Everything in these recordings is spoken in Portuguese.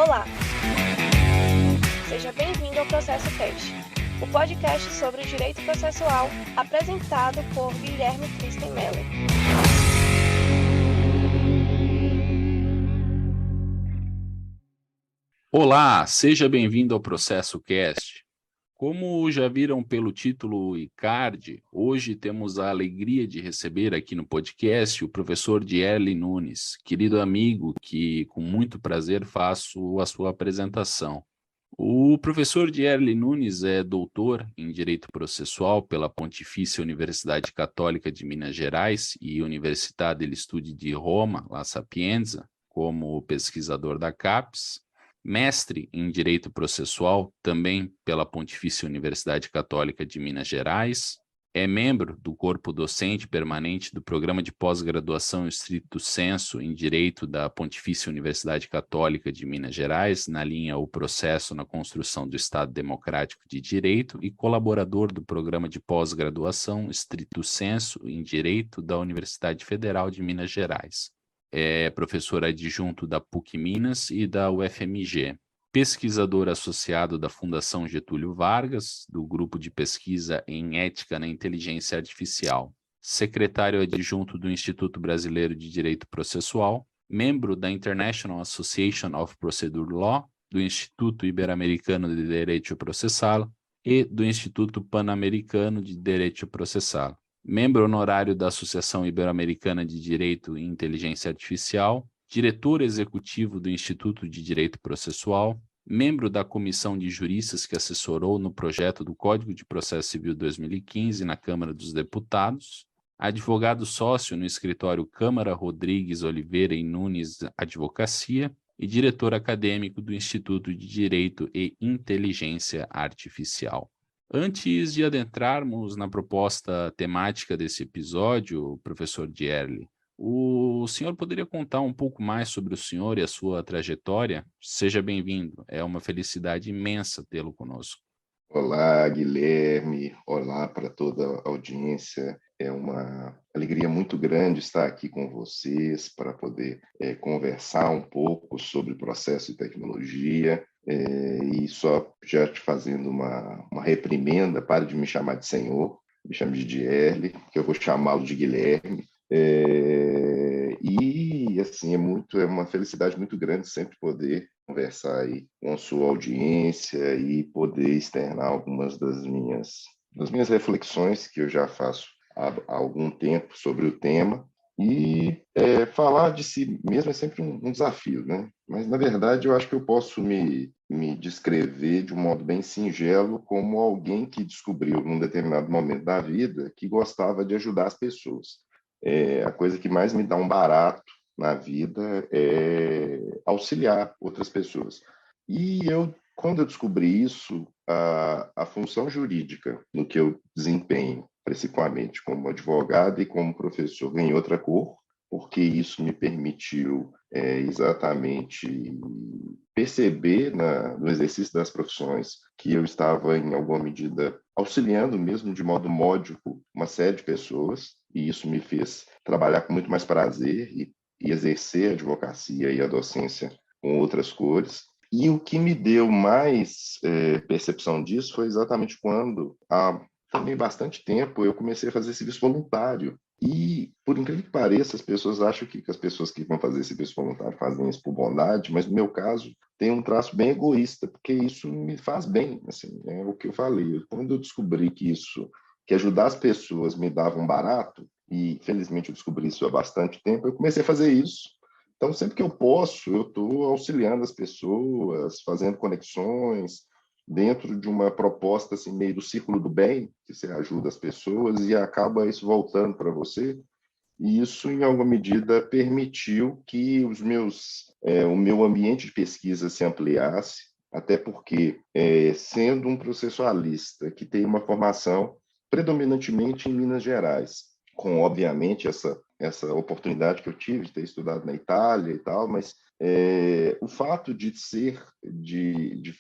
Olá! Seja bem-vindo ao Processo Cast, o podcast sobre direito processual apresentado por Guilherme Kristen Mello. Olá, seja bem-vindo ao Processo Cast. Como já viram pelo título e card, hoje temos a alegria de receber aqui no podcast o professor Dierle Nunes, querido amigo que com muito prazer faço a sua apresentação. O professor Dierle Nunes é doutor em Direito Processual pela Pontifícia Universidade Católica de Minas Gerais e Università degli Studi di Roma, La Sapienza, como pesquisador da CAPES. Mestre em Direito Processual, também pela Pontifícia Universidade Católica de Minas Gerais. É membro do corpo docente permanente do Programa de Pós-Graduação Stricto Sensu em Direito da Pontifícia Universidade Católica de Minas Gerais, na linha O Processo na Construção do Estado Democrático de Direito, e colaborador do Programa de Pós-Graduação Stricto Sensu em Direito da Universidade Federal de Minas Gerais. É professor adjunto da PUC Minas e da UFMG, pesquisador associado da Fundação Getúlio Vargas, do Grupo de Pesquisa em Ética na Inteligência Artificial, secretário adjunto do Instituto Brasileiro de Direito Processual, membro da International Association of Procedure Law, do Instituto Ibero-Americano de Direito Processal e do Instituto Pan-Americano de Direito Processal. Membro honorário da Associação Ibero-Americana de Direito e Inteligência Artificial, diretor executivo do Instituto de Direito Processual, membro da comissão de juristas que assessorou no projeto do Código de Processo Civil 2015 na Câmara dos Deputados, advogado sócio no escritório Câmara Rodrigues Oliveira e Nunes Advocacia e diretor acadêmico do Instituto de Direito e Inteligência Artificial. Antes de adentrarmos na proposta temática desse episódio, professor Dierle, o senhor poderia contar um pouco mais sobre o senhor e a sua trajetória? Seja bem-vindo, é uma felicidade imensa tê-lo conosco. Olá, Guilherme, olá para toda a audiência. É uma alegria muito grande estar aqui com vocês para poder conversar um pouco sobre processo e tecnologia. E só já te fazendo uma reprimenda, pare de me chamar de senhor, me chame de Dierle, que eu vou chamá-lo de Guilherme. E assim é uma felicidade muito grande sempre poder conversar aí com a sua audiência e poder externar algumas das minhas reflexões que eu já faço há algum tempo sobre o tema. E falar de si mesmo é sempre um desafio, né? Mas, na verdade, eu acho que eu posso me descrever de um modo bem singelo como alguém que descobriu, num determinado momento da vida, que gostava de ajudar as pessoas. A coisa que mais me dá um barato na vida é auxiliar outras pessoas. E quando eu descobri isso, a função jurídica no que eu desempenho, principalmente como advogado e como professor, ganhou outra cor, porque isso me permitiu exatamente perceber no exercício das profissões que eu estava, em alguma medida, auxiliando mesmo de modo módico uma série de pessoas, e isso me fez trabalhar com muito mais prazer e exercer a advocacia e a docência com outras cores. E o que me deu mais percepção disso foi exatamente quando, há também bastante tempo, eu comecei a fazer serviço voluntário. E, por incrível que pareça, as pessoas acham que as pessoas que vão fazer serviço voluntário fazem isso por bondade, mas no meu caso tem um traço bem egoísta, porque isso me faz bem, assim, é o que eu falei. Quando eu descobri que ajudar as pessoas me dava um barato, e felizmente eu descobri isso há bastante tempo, eu comecei a fazer isso. Então, sempre que eu posso, eu estou auxiliando as pessoas, fazendo conexões, dentro de uma proposta assim, meio do círculo do bem, que você ajuda as pessoas e acaba isso voltando para você. E isso, em alguma medida, permitiu que o meu ambiente de pesquisa se ampliasse, até porque, sendo um processualista que tem uma formação predominantemente em Minas Gerais, com, obviamente, essa oportunidade que eu tive de ter estudado na Itália e tal, mas o fato de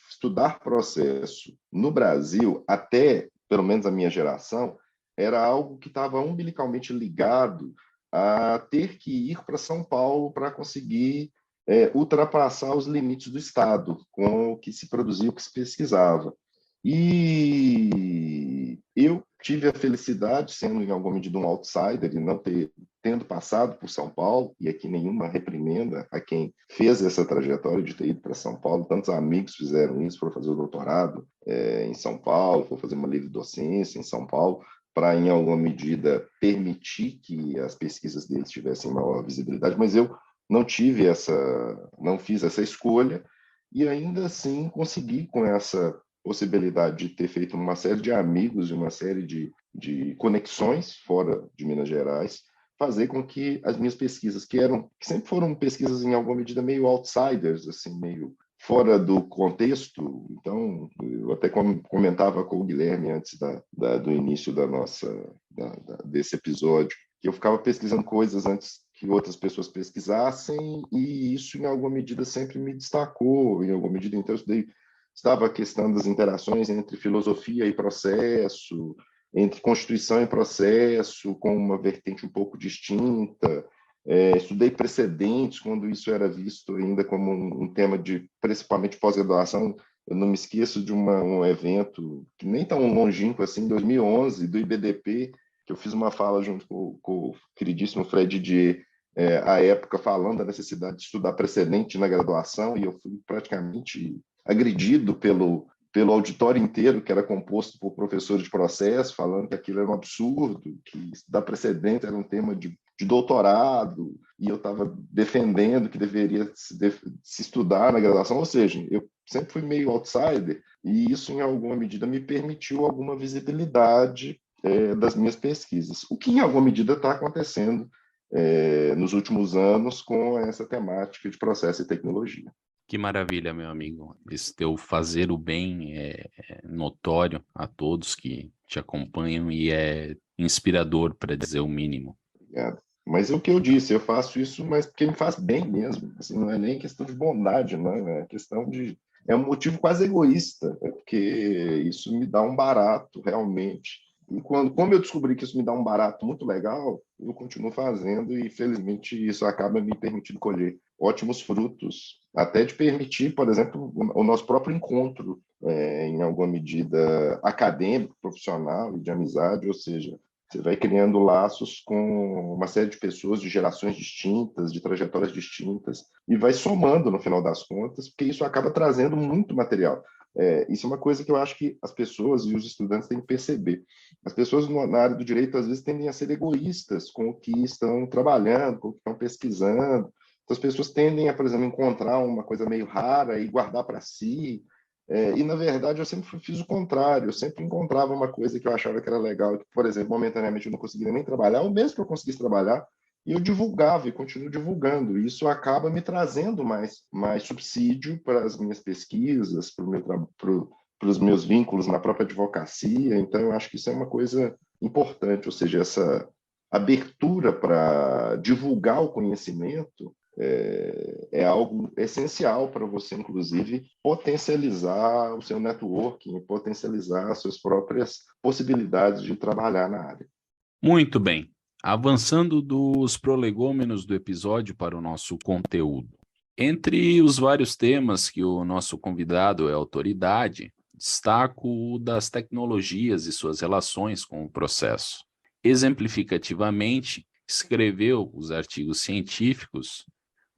estudar processo no Brasil, até pelo menos a minha geração, era algo que estava umbilicalmente ligado a ter que ir para São Paulo para conseguir ultrapassar os limites do Estado com o que se produzia, o que se pesquisava. E eu tive a felicidade, sendo em alguma medida um outsider, e não tendo passado por São Paulo, e aqui nenhuma reprimenda a quem fez essa trajetória de ter ido para São Paulo. Tantos amigos fizeram isso, foram fazer o doutorado em São Paulo, foram fazer uma livre docência em São Paulo, para, em alguma medida, permitir que as pesquisas deles tivessem maior visibilidade, mas eu não fiz essa escolha, e ainda assim consegui, com essa possibilidade de ter feito uma série de amigos e uma série de conexões fora de Minas Gerais, fazer com que as minhas pesquisas, que sempre foram pesquisas em alguma medida meio outsiders, assim, meio fora do contexto. Então, eu até comentava com o Guilherme antes do início desse episódio, que eu ficava pesquisando coisas antes que outras pessoas pesquisassem, e isso, em alguma medida, sempre me destacou. Em alguma medida, então, eu estava a questão das interações entre filosofia e processo, entre constituição e processo, com uma vertente um pouco distinta. Estudei precedentes, quando isso era visto ainda como um tema de, principalmente, pós-graduação. Eu não me esqueço de um evento que nem tão longínquo assim, em 2011, do IBDP, que eu fiz uma fala junto com o queridíssimo Fred Didier, à época, falando da necessidade de estudar precedente na graduação, e eu fui praticamente agredido pelo auditório inteiro, que era composto por professores de processo, falando que aquilo era um absurdo, que estudar precedente era um tema de doutorado, e eu estava defendendo que deveria se estudar na graduação. Ou seja, eu sempre fui meio outsider, e isso, em alguma medida, me permitiu alguma visibilidade das minhas pesquisas, o que, em alguma medida, está acontecendo nos últimos anos com essa temática de processo e tecnologia. Que maravilha, meu amigo. Esse teu fazer o bem é notório a todos que te acompanham e é inspirador, para dizer o mínimo. Obrigado. Mas é o que eu disse, eu faço isso, mas porque me faz bem mesmo. Assim, não é nem questão de bondade, não, é questão de... É um motivo quase egoísta, porque isso me dá um barato, realmente. E como eu descobri que isso me dá um barato muito legal, eu continuo fazendo, e felizmente isso acaba me permitindo colher ótimos frutos, até de permitir, por exemplo, o nosso próprio encontro, em alguma medida acadêmico, profissional e de amizade. Ou seja, você vai criando laços com uma série de pessoas de gerações distintas, de trajetórias distintas, e vai somando no final das contas, porque isso acaba trazendo muito material. Isso é uma coisa que eu acho que as pessoas e os estudantes têm que perceber. As pessoas na área do direito, às vezes, tendem a ser egoístas com o que estão trabalhando, com o que estão pesquisando. Então, as pessoas tendem a, por exemplo, encontrar uma coisa meio rara e guardar para si. E, na verdade, eu sempre fiz o contrário. Eu sempre encontrava uma coisa que eu achava que era legal, que, por exemplo, momentaneamente eu não conseguia nem trabalhar, ou mesmo que eu conseguisse trabalhar, e eu divulgava e continuo divulgando. E isso acaba me trazendo mais subsídio para as minhas pesquisas, para os meus vínculos na própria advocacia. Então, eu acho que isso é uma coisa importante, ou seja, essa abertura para divulgar o conhecimento é algo essencial para você, inclusive, potencializar o seu networking, potencializar as suas próprias possibilidades de trabalhar na área. Muito bem. Avançando dos prolegômenos do episódio para o nosso conteúdo. Entre os vários temas que o nosso convidado é autoridade, destaco o das tecnologias e suas relações com o processo. Exemplificativamente, escreveu os artigos científicos,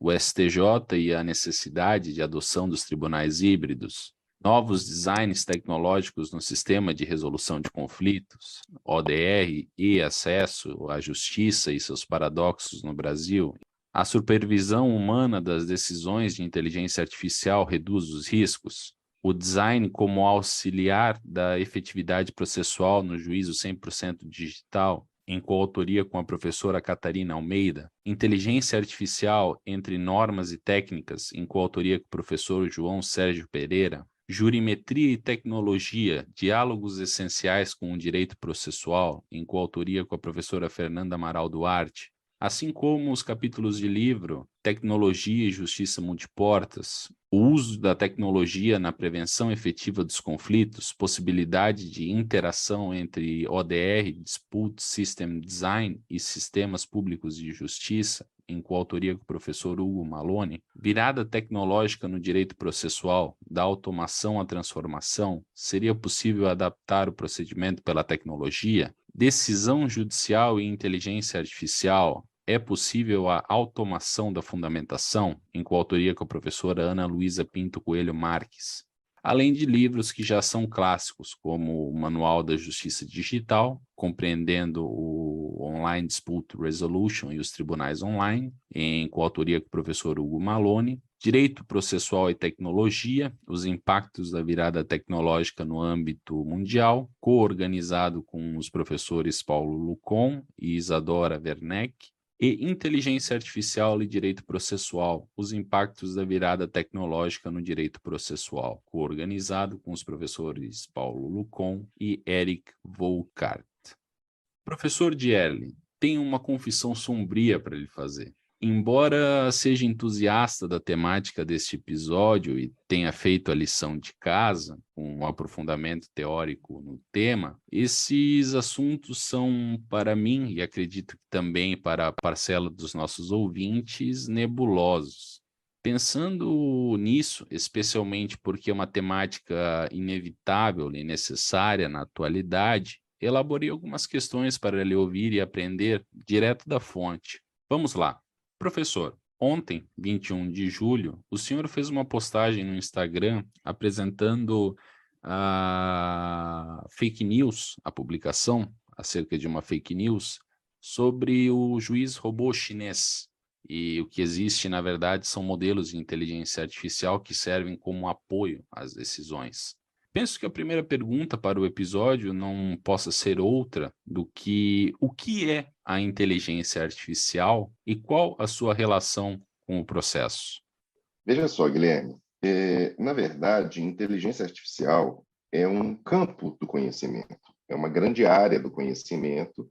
o STJ e a necessidade de adoção dos tribunais híbridos, novos designs tecnológicos no sistema de resolução de conflitos, ODR e acesso à justiça e seus paradoxos no Brasil. A supervisão humana das decisões de inteligência artificial reduz os riscos. O design como auxiliar da efetividade processual no juízo 100% digital, em coautoria com a professora Catarina Almeida. Inteligência artificial entre normas e técnicas, em coautoria com o professor João Sérgio Pereira. Jurimetria e tecnologia, diálogos essenciais com o direito processual, em coautoria com a professora Fernanda Amaral Duarte. Assim como os capítulos de livro Tecnologia e Justiça Multiportas, o uso da tecnologia na prevenção efetiva dos conflitos, possibilidade de interação entre ODR, Dispute System Design e sistemas públicos de justiça, em coautoria com o professor Hugo Malone, virada tecnológica no direito processual, da automação à transformação, seria possível adaptar o procedimento pela tecnologia? Decisão judicial e inteligência artificial, é possível a automação da fundamentação, em coautoria com a professora Ana Luísa Pinto Coelho Marques? Além de livros que já são clássicos, como o Manual da Justiça Digital, compreendendo o Online Dispute Resolution e os tribunais online, em coautoria com o professor Hugo Malone, Direito Processual e Tecnologia, os impactos da virada tecnológica no âmbito mundial, coorganizado com os professores Paulo Lucon e Isadora Werneck, e Inteligência Artificial e Direito Processual, os impactos da virada tecnológica no direito processual, coorganizado com os professores Paulo Lucon e Eric Volkart. Professor Dierle, tenho uma confissão sombria para lhe fazer. Embora seja entusiasta da temática deste episódio e tenha feito a lição de casa, com um aprofundamento teórico no tema, esses assuntos são, para mim, e acredito que também para a parcela dos nossos ouvintes, nebulosos. Pensando nisso, especialmente porque é uma temática inevitável e necessária na atualidade, elaborei algumas questões para lhe ouvir e aprender direto da fonte. Vamos lá. Professor, ontem, 21 de julho, o senhor fez uma postagem no Instagram apresentando a fake news, a publicação acerca de uma fake news sobre o juiz robô chinês. E o que existe, na verdade, são modelos de inteligência artificial que servem como apoio às decisões. Penso que a primeira pergunta para o episódio não possa ser outra do que o que é a inteligência artificial e qual a sua relação com o processo? Veja só, Guilherme, na verdade, inteligência artificial é um campo do conhecimento, é uma grande área do conhecimento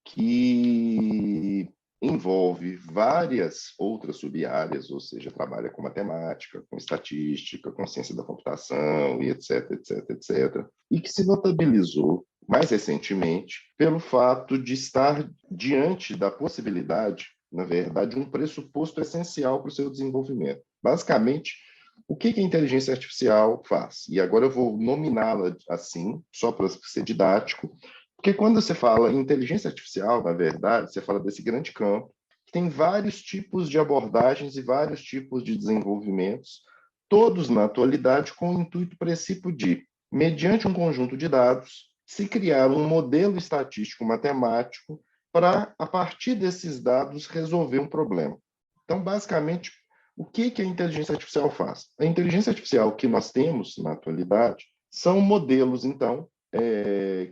que envolve várias outras sub-áreas, ou seja, trabalha com matemática, com estatística, com ciência da computação, e etc, etc, etc, e que se notabilizou mais recentemente pelo fato de estar diante da possibilidade, na verdade, um pressuposto essencial para o seu desenvolvimento. Basicamente, o que a inteligência artificial faz? E agora eu vou nominá-la assim, só para ser didático, porque quando você fala em inteligência artificial, na verdade, você fala desse grande campo, que tem vários tipos de abordagens e vários tipos de desenvolvimentos, todos na atualidade com o intuito princípio de, mediante um conjunto de dados, se criar um modelo estatístico matemático para, a partir desses dados, resolver um problema. Então, basicamente, o que a inteligência artificial faz? A inteligência artificial que nós temos na atualidade são modelos, então,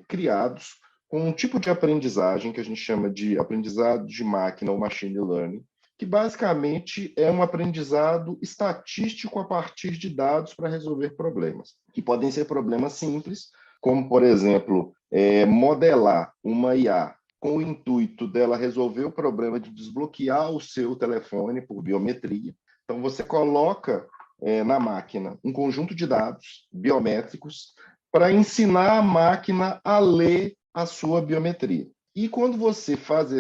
criados com um tipo de aprendizagem que a gente chama de aprendizado de máquina ou machine learning, que basicamente é um aprendizado estatístico a partir de dados para resolver problemas, que podem ser problemas simples, como, por exemplo, modelar uma IA com o intuito dela resolver o problema de desbloquear o seu telefone por biometria. Então, você coloca na máquina um conjunto de dados biométricos para ensinar a máquina a ler a sua biometria. E quando você faz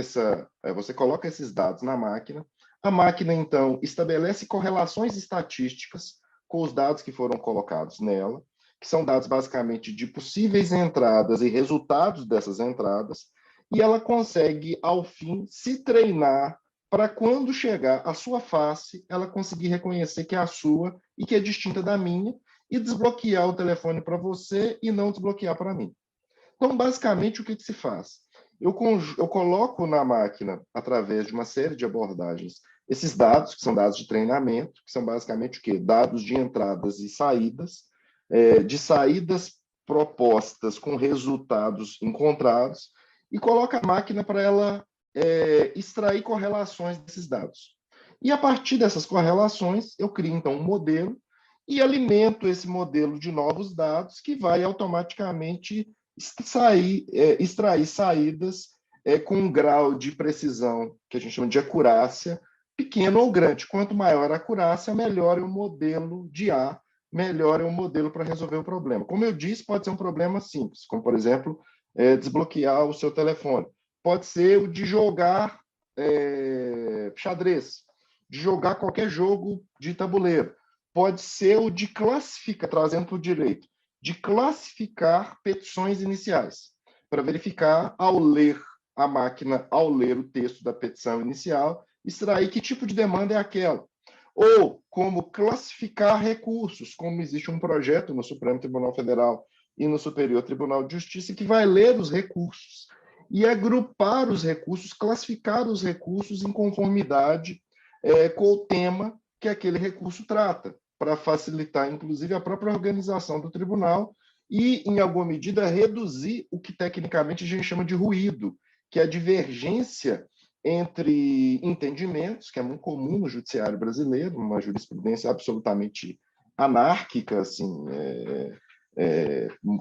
você coloca esses dados na máquina, a máquina, então, estabelece correlações estatísticas com os dados que foram colocados nela, que são dados, basicamente, de possíveis entradas e resultados dessas entradas, e ela consegue, ao fim, se treinar para, quando chegar a sua face, ela conseguir reconhecer que é a sua e que é distinta da minha, e desbloquear o telefone para você e não desbloquear para mim. Então, basicamente, o que se faz? Eu coloco na máquina, através de uma série de abordagens, esses dados, que são dados de treinamento, que são basicamente o quê? Dados de entradas e saídas, de saídas propostas com resultados encontrados, e coloco a máquina para ela extrair correlações desses dados. E, a partir dessas correlações, eu crio, então, um modelo e alimento esse modelo de novos dados que vai automaticamente extrair saídas com um grau de precisão que a gente chama de acurácia, pequeno ou grande. Quanto maior a acurácia, melhor é o modelo de IA, melhor é o modelo para resolver o problema. Como eu disse, pode ser um problema simples, como, por exemplo, desbloquear o seu telefone. Pode ser o de jogar xadrez, de jogar qualquer jogo de tabuleiro. Pode ser o de classificar, trazendo para o direito, de classificar petições iniciais, para verificar, ao ler a máquina, ao ler o texto da petição inicial, extrair que tipo de demanda é aquela. Ou como classificar recursos, como existe um projeto no Supremo Tribunal Federal e no Superior Tribunal de Justiça que vai ler os recursos e agrupar os recursos, classificar os recursos em conformidade com o tema que aquele recurso trata, para facilitar, inclusive, a própria organização do tribunal e, em alguma medida, reduzir o que tecnicamente a gente chama de ruído, que é a divergência entre entendimentos, que é muito comum no judiciário brasileiro, uma jurisprudência absolutamente anárquica, assim,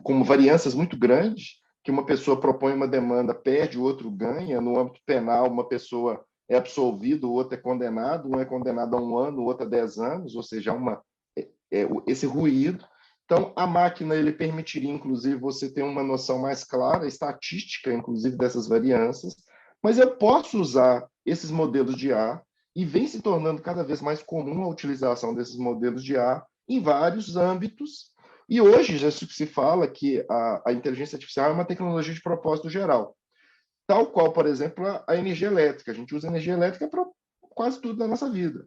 com variâncias muito grandes, que uma pessoa propõe uma demanda, perde, o outro ganha. No âmbito penal, uma pessoa é absolvido, o outro é condenado, um é condenado a 1 ano, o outro a 10 anos, ou seja, esse ruído. Então, a máquina ele permitiria, inclusive, você ter uma noção mais clara, estatística, inclusive, dessas variâncias, mas eu posso usar esses modelos de IA, e vem se tornando cada vez mais comum a utilização desses modelos de IA em vários âmbitos, e hoje já se fala que a inteligência artificial é uma tecnologia de propósito geral, tal qual, por exemplo, a energia elétrica. A gente usa energia elétrica para quase tudo na nossa vida.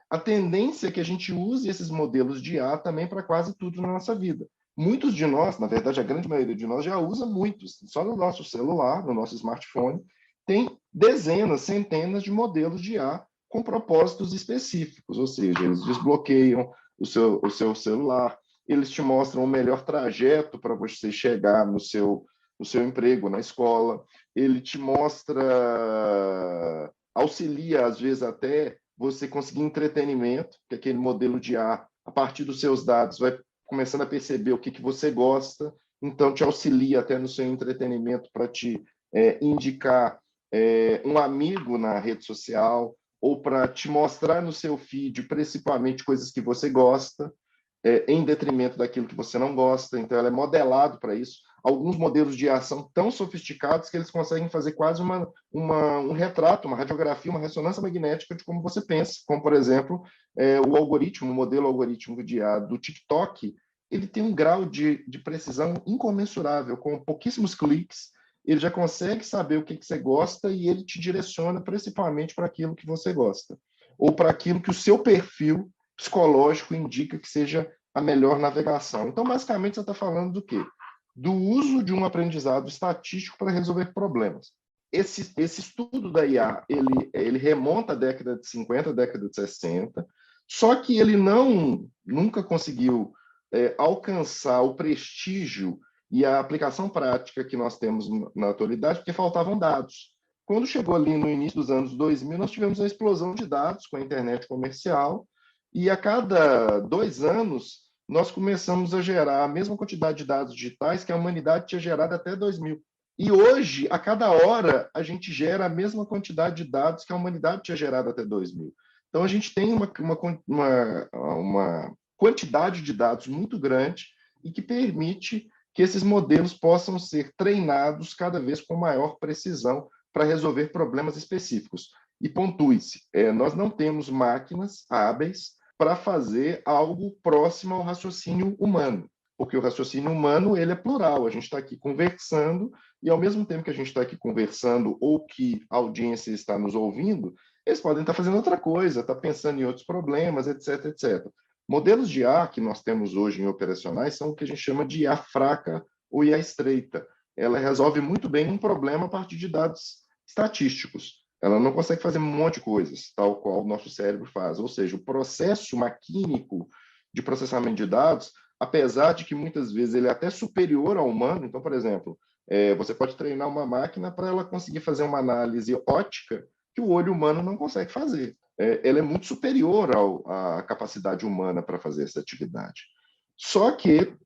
A tendência é que a gente use esses modelos de IA também para quase tudo na nossa vida. Muitos de nós, na verdade, a grande maioria de nós já usa muitos. Só no nosso celular, no nosso smartphone, tem dezenas, centenas de modelos de IA com propósitos específicos, ou seja, eles desbloqueiam o seu celular, eles te mostram o melhor trajeto para você chegar no seu emprego, na escola, ele te mostra, auxilia, às vezes, até você conseguir entretenimento, que aquele modelo de IA, a partir dos seus dados, vai começando a perceber o que você gosta, então te auxilia até no seu entretenimento para te indicar um amigo na rede social, ou para te mostrar no seu feed, principalmente, coisas que você gosta, em detrimento daquilo que você não gosta. Então, ela é modelado para isso. Alguns modelos de IA são tão sofisticados que eles conseguem fazer quase um retrato, uma radiografia, uma ressonância magnética de como você pensa. Como, por exemplo, o modelo algorítmico de IA do TikTok, ele tem um grau de precisão incomensurável. Com pouquíssimos cliques, ele já consegue saber o que você gosta e ele te direciona principalmente para aquilo que você gosta, ou para aquilo que o seu perfil psicológico indica que seja a melhor navegação. Então, basicamente, você está falando do quê? Do uso de um aprendizado estatístico para resolver problemas. Esse estudo da IA, ele remonta à década de 50, década de 60, só que ele nunca conseguiu alcançar o prestígio e a aplicação prática que nós temos na atualidade, porque faltavam dados. Quando chegou ali no início dos anos 2000, nós tivemos uma explosão de dados com a internet comercial, e a cada 2 anos, nós começamos a gerar a mesma quantidade de dados digitais que a humanidade tinha gerado até 2000. E hoje, a cada hora, a gente gera a mesma quantidade de dados que a humanidade tinha gerado até 2000. Então, a gente tem uma quantidade de dados muito grande e que permite que esses modelos possam ser treinados cada vez com maior precisão para resolver problemas específicos. E pontue-se, nós não temos máquinas hábeis para fazer algo próximo ao raciocínio humano, porque o raciocínio humano ele é plural. A gente está aqui conversando e, ao mesmo tempo que a gente está aqui conversando ou que a audiência está nos ouvindo, eles podem estar fazendo outra coisa, estar pensando em outros problemas, etc, etc. Modelos de IA que nós temos hoje em operacionais são o que a gente chama de IA fraca ou IA estreita. Ela resolve muito bem um problema a partir de dados estatísticos. Ela não consegue fazer um monte de coisas, tal qual o nosso cérebro faz. Ou seja, o processo maquínico de processamento de dados, apesar de que muitas vezes ele é até superior ao humano. Então, por exemplo, você pode treinar uma máquina para ela conseguir fazer uma análise óptica que o olho humano não consegue fazer. Ela é muito superior à capacidade humana para fazer essa atividade. Só que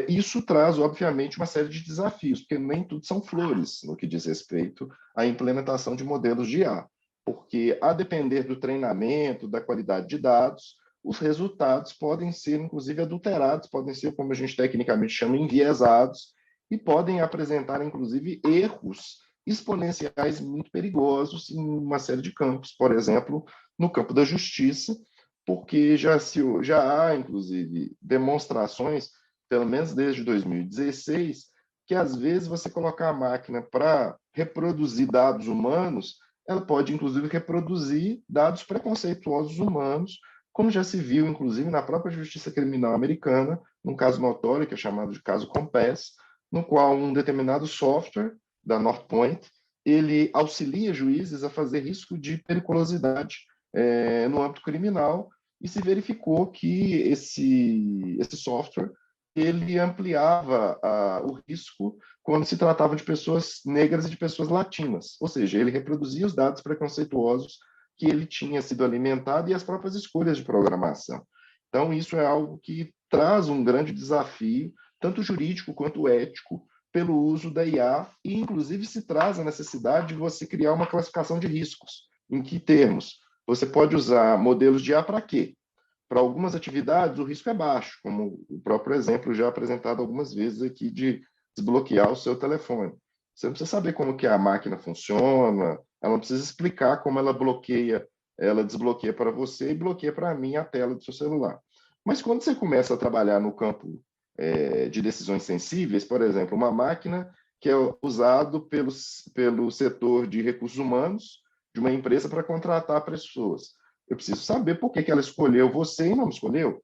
isso traz, obviamente, uma série de desafios, porque nem tudo são flores no que diz respeito à implementação de modelos de IA, porque, a depender do treinamento, da qualidade de dados, os resultados podem ser, inclusive, adulterados, podem ser, como a gente tecnicamente chama, enviesados, e podem apresentar, inclusive, erros exponenciais muito perigosos em uma série de campos, por exemplo, no campo da justiça, porque já há, inclusive, demonstrações, pelo menos desde 2016, que às vezes você colocar a máquina para reproduzir dados humanos, ela pode, inclusive, reproduzir dados preconceituosos humanos, como já se viu, inclusive, na própria justiça criminal americana, num caso notório, que é chamado de caso Compass, no qual um determinado software da Northpoint, ele auxilia juízes a fazer risco de periculosidade no âmbito criminal, e se verificou que esse software ele ampliava o risco quando se tratava de pessoas negras e de pessoas latinas, ou seja, ele reproduzia os dados preconceituosos que ele tinha sido alimentado e as próprias escolhas de programação. Então, isso é algo que traz um grande desafio, tanto jurídico quanto ético, pelo uso da IA, e inclusive se traz a necessidade de você criar uma classificação de riscos. Em que termos? Você pode usar modelos de IA para quê? Para algumas atividades, o risco é baixo, como o próprio exemplo já apresentado algumas vezes aqui de desbloquear o seu telefone. Você não precisa saber como que a máquina funciona, ela não precisa explicar como ela desbloqueia para você e bloqueia para mim a tela do seu celular. Mas quando você começa a trabalhar no campo de decisões sensíveis, por exemplo, uma máquina que é usado pelo setor de recursos humanos de uma empresa para contratar pessoas. Eu preciso saber por que ela escolheu você e não me escolheu.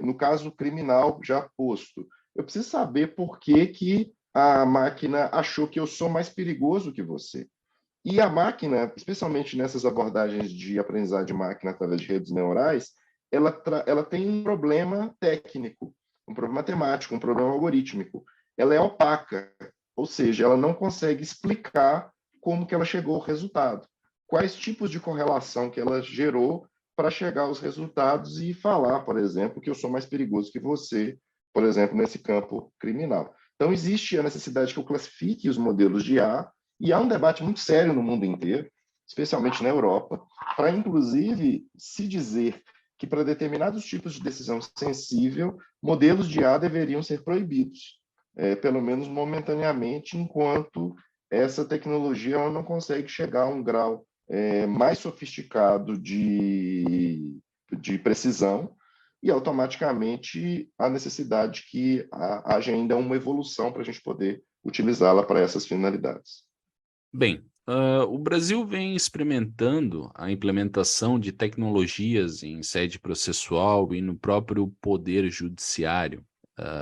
No caso criminal já posto, eu preciso saber por que a máquina achou que eu sou mais perigoso que você. E a máquina, especialmente nessas abordagens de aprendizagem de máquina através de redes neurais, ela tem um problema técnico, um problema matemático, um problema algorítmico. Ela é opaca, ou seja, ela não consegue explicar como que ela chegou ao resultado, quais tipos de correlação que ela gerou para chegar aos resultados e falar, por exemplo, que eu sou mais perigoso que você, por exemplo, nesse campo criminal. Então, existe a necessidade que eu classifique os modelos de IA, e há um debate muito sério no mundo inteiro, especialmente na Europa, para, inclusive, se dizer que para determinados tipos de decisão sensível, modelos de IA deveriam ser proibidos, pelo menos momentaneamente, enquanto essa tecnologia ela não consegue chegar a um grau mais sofisticado de precisão, e automaticamente a necessidade que haja ainda uma evolução para a gente poder utilizá-la para essas finalidades. Bem, o Brasil vem experimentando a implementação de tecnologias em sede processual e no próprio poder judiciário.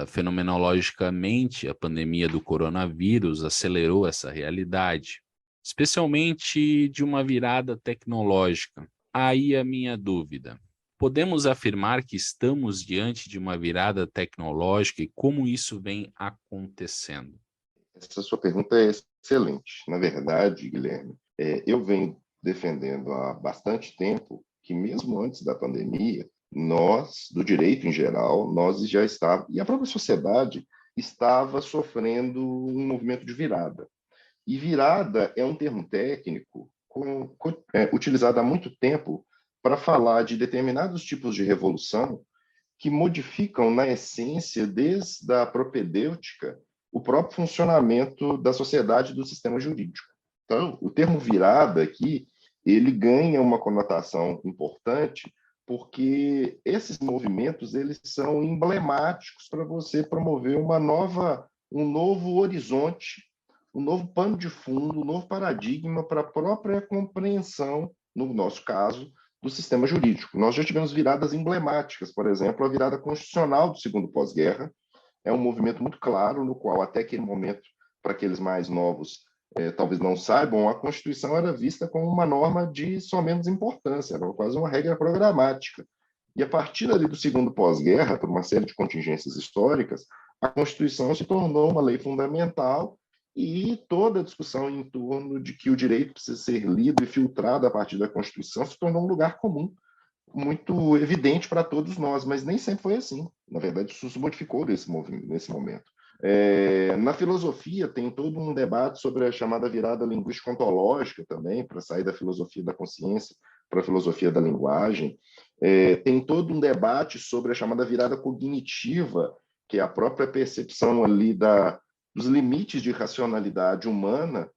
Fenomenologicamente, a pandemia do coronavírus acelerou essa realidade, especialmente de uma virada tecnológica. Aí a minha dúvida: podemos afirmar que estamos diante de uma virada tecnológica e como isso vem acontecendo? Essa sua pergunta é excelente. Na verdade, Guilherme, eu venho defendendo há bastante tempo que, mesmo antes da pandemia, nós, do direito em geral, nós já estávamos, e a própria sociedade estava sofrendo um movimento de virada. E virada é um termo técnico utilizado há muito tempo para falar de determinados tipos de revolução que modificam, na essência, desde a propedêutica, o próprio funcionamento da sociedade e do sistema jurídico. Então, o termo virada aqui, ele ganha uma conotação importante porque esses movimentos eles são emblemáticos para você promover um novo horizonte, um novo pano de fundo, um novo paradigma para a própria compreensão, no nosso caso, do sistema jurídico. Nós já tivemos viradas emblemáticas, por exemplo, a virada constitucional do segundo pós-guerra, é um movimento muito claro, no qual, até aquele momento, para aqueles mais novos, talvez não saibam, a Constituição era vista como uma norma de só menos importância, era quase uma regra programática. E a partir ali do segundo pós-guerra, por uma série de contingências históricas, a Constituição se tornou uma lei fundamental e toda a discussão em torno de que o direito precisa ser lido e filtrado a partir da Constituição se tornou um lugar comum, muito evidente para todos nós, mas nem sempre foi assim. Na verdade, isso se modificou nesse momento. Na filosofia, tem todo um debate sobre a chamada virada linguístico-ontológica também, para sair da filosofia da consciência para a filosofia da linguagem. Tem todo um debate sobre a chamada virada cognitiva, que é a própria percepção ali dos limites de racionalidade humana,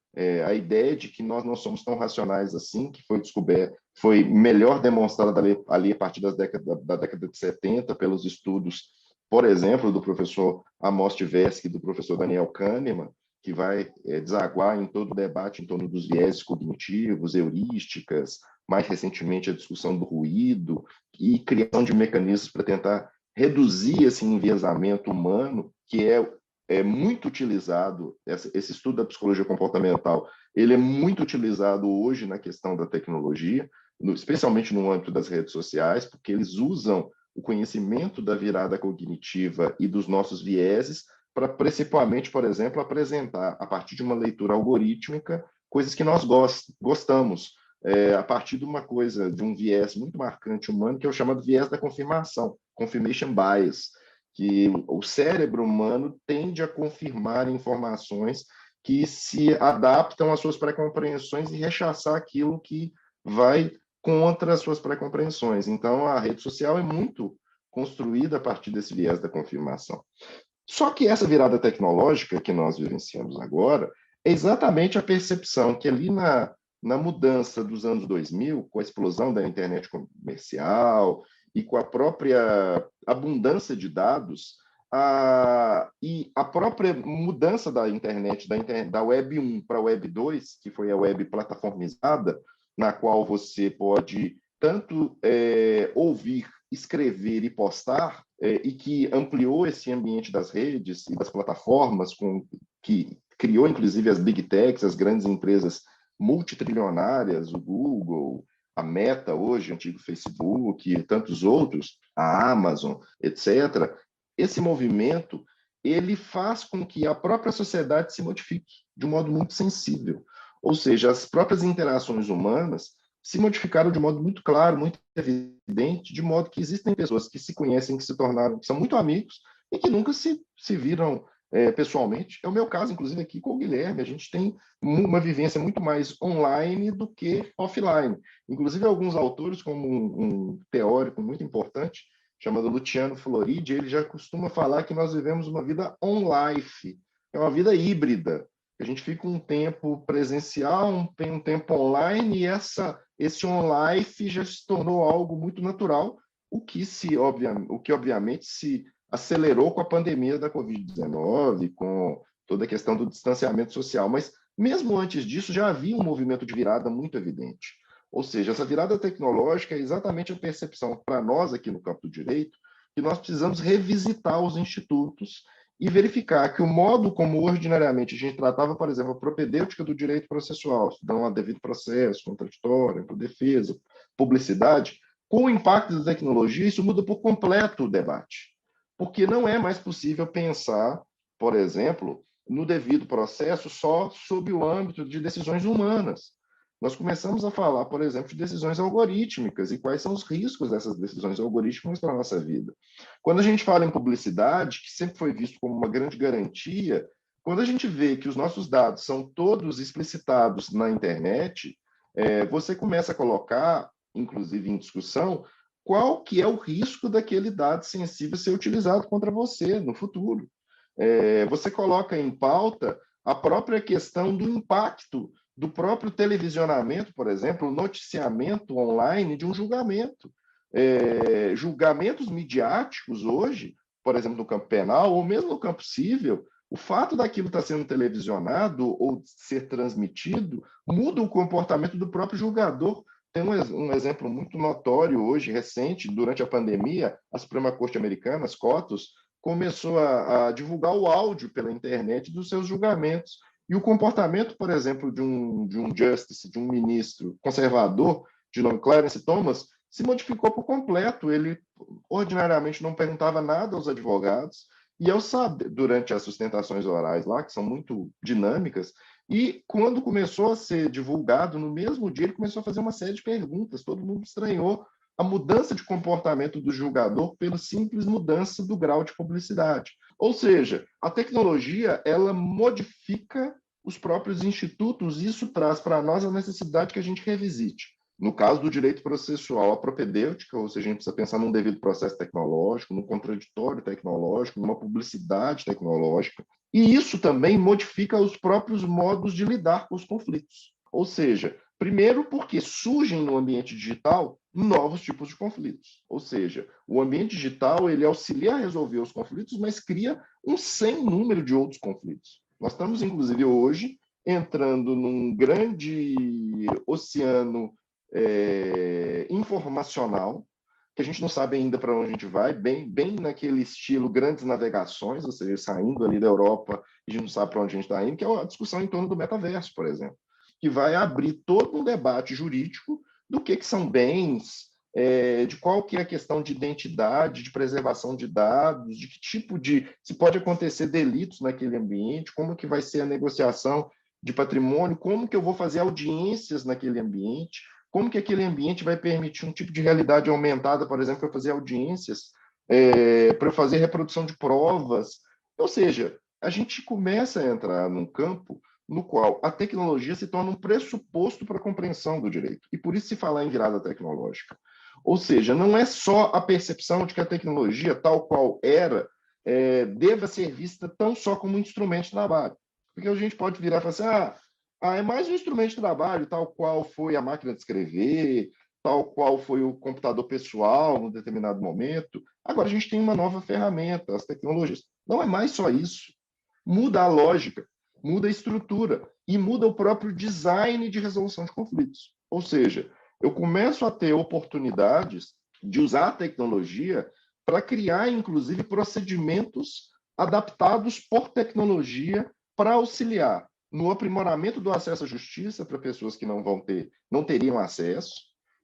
a ideia de que nós não somos tão racionais assim, que foi descoberto, foi melhor demonstrada ali a partir da década de 70 pelos estudos, por exemplo, do professor Amos Tversky e do professor Daniel Kahneman, que vai desaguar em todo o debate em torno dos viéses cognitivos, heurísticas, mais recentemente a discussão do ruído e criação de mecanismos para tentar reduzir esse enviesamento humano, que é muito utilizado, esse estudo da psicologia comportamental, ele é muito utilizado hoje na questão da tecnologia, especialmente no âmbito das redes sociais, porque eles usam o conhecimento da virada cognitiva e dos nossos vieses para, principalmente, por exemplo, apresentar, a partir de uma leitura algorítmica, coisas que nós gostamos, a partir de uma coisa, de um viés muito marcante humano, que é o chamado viés da confirmação, confirmation bias, que o cérebro humano tende a confirmar informações que se adaptam às suas pré-compreensões e rechaçar aquilo que vai contra as suas pré-compreensões. Então, a rede social é muito construída a partir desse viés da confirmação. Só que essa virada tecnológica que nós vivenciamos agora é exatamente a percepção que ali na mudança dos anos 2000, com a explosão da internet comercial e com a própria abundância de dados, e a própria mudança da internet, da Web 1 para a Web 2, que foi a web plataformizada, na qual você pode tanto ouvir, escrever e postar, e que ampliou esse ambiente das redes e das plataformas, que criou, inclusive, as big techs, as grandes empresas multitrilionárias, o Google, a Meta hoje, antigo Facebook, e tantos outros, a Amazon, etc. Esse movimento, ele faz com que a própria sociedade se modifique de um modo muito sensível. Ou seja, as próprias interações humanas se modificaram de modo muito claro, muito evidente, de modo que existem pessoas que se conhecem, que se tornaram, que são muito amigos e que nunca se viram pessoalmente. É o meu caso, inclusive, aqui com o Guilherme. A gente tem uma vivência muito mais online do que offline. Inclusive, alguns autores, como um teórico muito importante, chamado Luciano Floridi, ele já costuma falar que nós vivemos uma vida on-life, é uma vida híbrida. A gente fica um tempo presencial, um tempo online, e esse on-life já se tornou algo muito natural, o que obviamente se acelerou com a pandemia da Covid-19, com toda a questão do distanciamento social. Mas, mesmo antes disso, já havia um movimento de virada muito evidente. Ou seja, essa virada tecnológica é exatamente a percepção para nós aqui no campo do direito que nós precisamos revisitar os institutos e verificar que o modo como ordinariamente a gente tratava, por exemplo, a propedêutica do direito processual, estudando a devido processo, contraditório, defesa, publicidade, com o impacto da tecnologia, isso muda por completo o debate. Porque não é mais possível pensar, por exemplo, no devido processo só sob o âmbito de decisões humanas. Nós começamos a falar, por exemplo, de decisões algorítmicas e quais são os riscos dessas decisões algorítmicas para a nossa vida. Quando a gente fala em publicidade, que sempre foi visto como uma grande garantia, quando a gente vê que os nossos dados são todos explicitados na internet, você começa a colocar, inclusive em discussão, qual que é o risco daquele dado sensível ser utilizado contra você no futuro. Você coloca em pauta a própria questão do impacto do próprio televisionamento, por exemplo, o noticiamento online de um julgamento. Julgamentos midiáticos hoje, por exemplo, no campo penal, ou mesmo no campo civil, o fato daquilo estar sendo televisionado ou ser transmitido muda o comportamento do próprio julgador. Tem um exemplo muito notório hoje, recente, durante a pandemia, a Suprema Corte Americana, as COTUS, começou a divulgar o áudio pela internet dos seus julgamentos. E o comportamento, por exemplo, de um justice, de um ministro conservador, de nome Clarence Thomas, se modificou por completo. Ele, ordinariamente, não perguntava nada aos advogados, e eu sabia, durante as sustentações orais lá, que são muito dinâmicas, e quando começou a ser divulgado, no mesmo dia, ele começou a fazer uma série de perguntas. Todo mundo estranhou a mudança de comportamento do julgador pela simples mudança do grau de publicidade. Ou seja, a tecnologia, ela modifica os próprios institutos, e isso traz para nós a necessidade que a gente revisite No caso do direito processual, a propedêutica, ou seja, a gente precisa pensar num devido processo tecnológico, num contraditório tecnológico, numa publicidade tecnológica, e isso também modifica os próprios modos de lidar com os conflitos. Ou seja, primeiro porque surgem no ambiente digital novos tipos de conflitos. Ou seja, o ambiente digital ele auxilia a resolver os conflitos, mas cria um sem número de outros conflitos. Nós estamos, inclusive, hoje entrando num grande oceano informacional, que a gente não sabe ainda para onde a gente vai, bem naquele estilo grandes navegações, ou seja, saindo ali da Europa, a gente não sabe para onde a gente está indo, que é a discussão em torno do metaverso, por exemplo, que vai abrir todo um debate jurídico do que são bens, de qual que é a questão de identidade, de preservação de dados, de que tipo de... se pode acontecer delitos naquele ambiente, como que vai ser a negociação de patrimônio, como que eu vou fazer audiências naquele ambiente, como que aquele ambiente vai permitir um tipo de realidade aumentada, por exemplo, para fazer audiências, para fazer reprodução de provas. Ou seja, a gente começa a entrar num campo no qual a tecnologia se torna um pressuposto para a compreensão do direito. E por isso se fala em virada tecnológica. Ou seja, não é só a percepção de que a tecnologia, tal qual era, deva ser vista tão só como um instrumento de trabalho. Porque a gente pode virar e falar assim, é mais um instrumento de trabalho, tal qual foi a máquina de escrever, tal qual foi o computador pessoal em determinado momento. Agora a gente tem uma nova ferramenta, as tecnologias. Não é mais só isso. Muda a lógica, muda a estrutura e muda o próprio design de resolução de conflitos. Ou seja, eu começo a ter oportunidades de usar a tecnologia para criar, inclusive, procedimentos adaptados por tecnologia para auxiliar no aprimoramento do acesso à justiça para pessoas que não teriam acesso,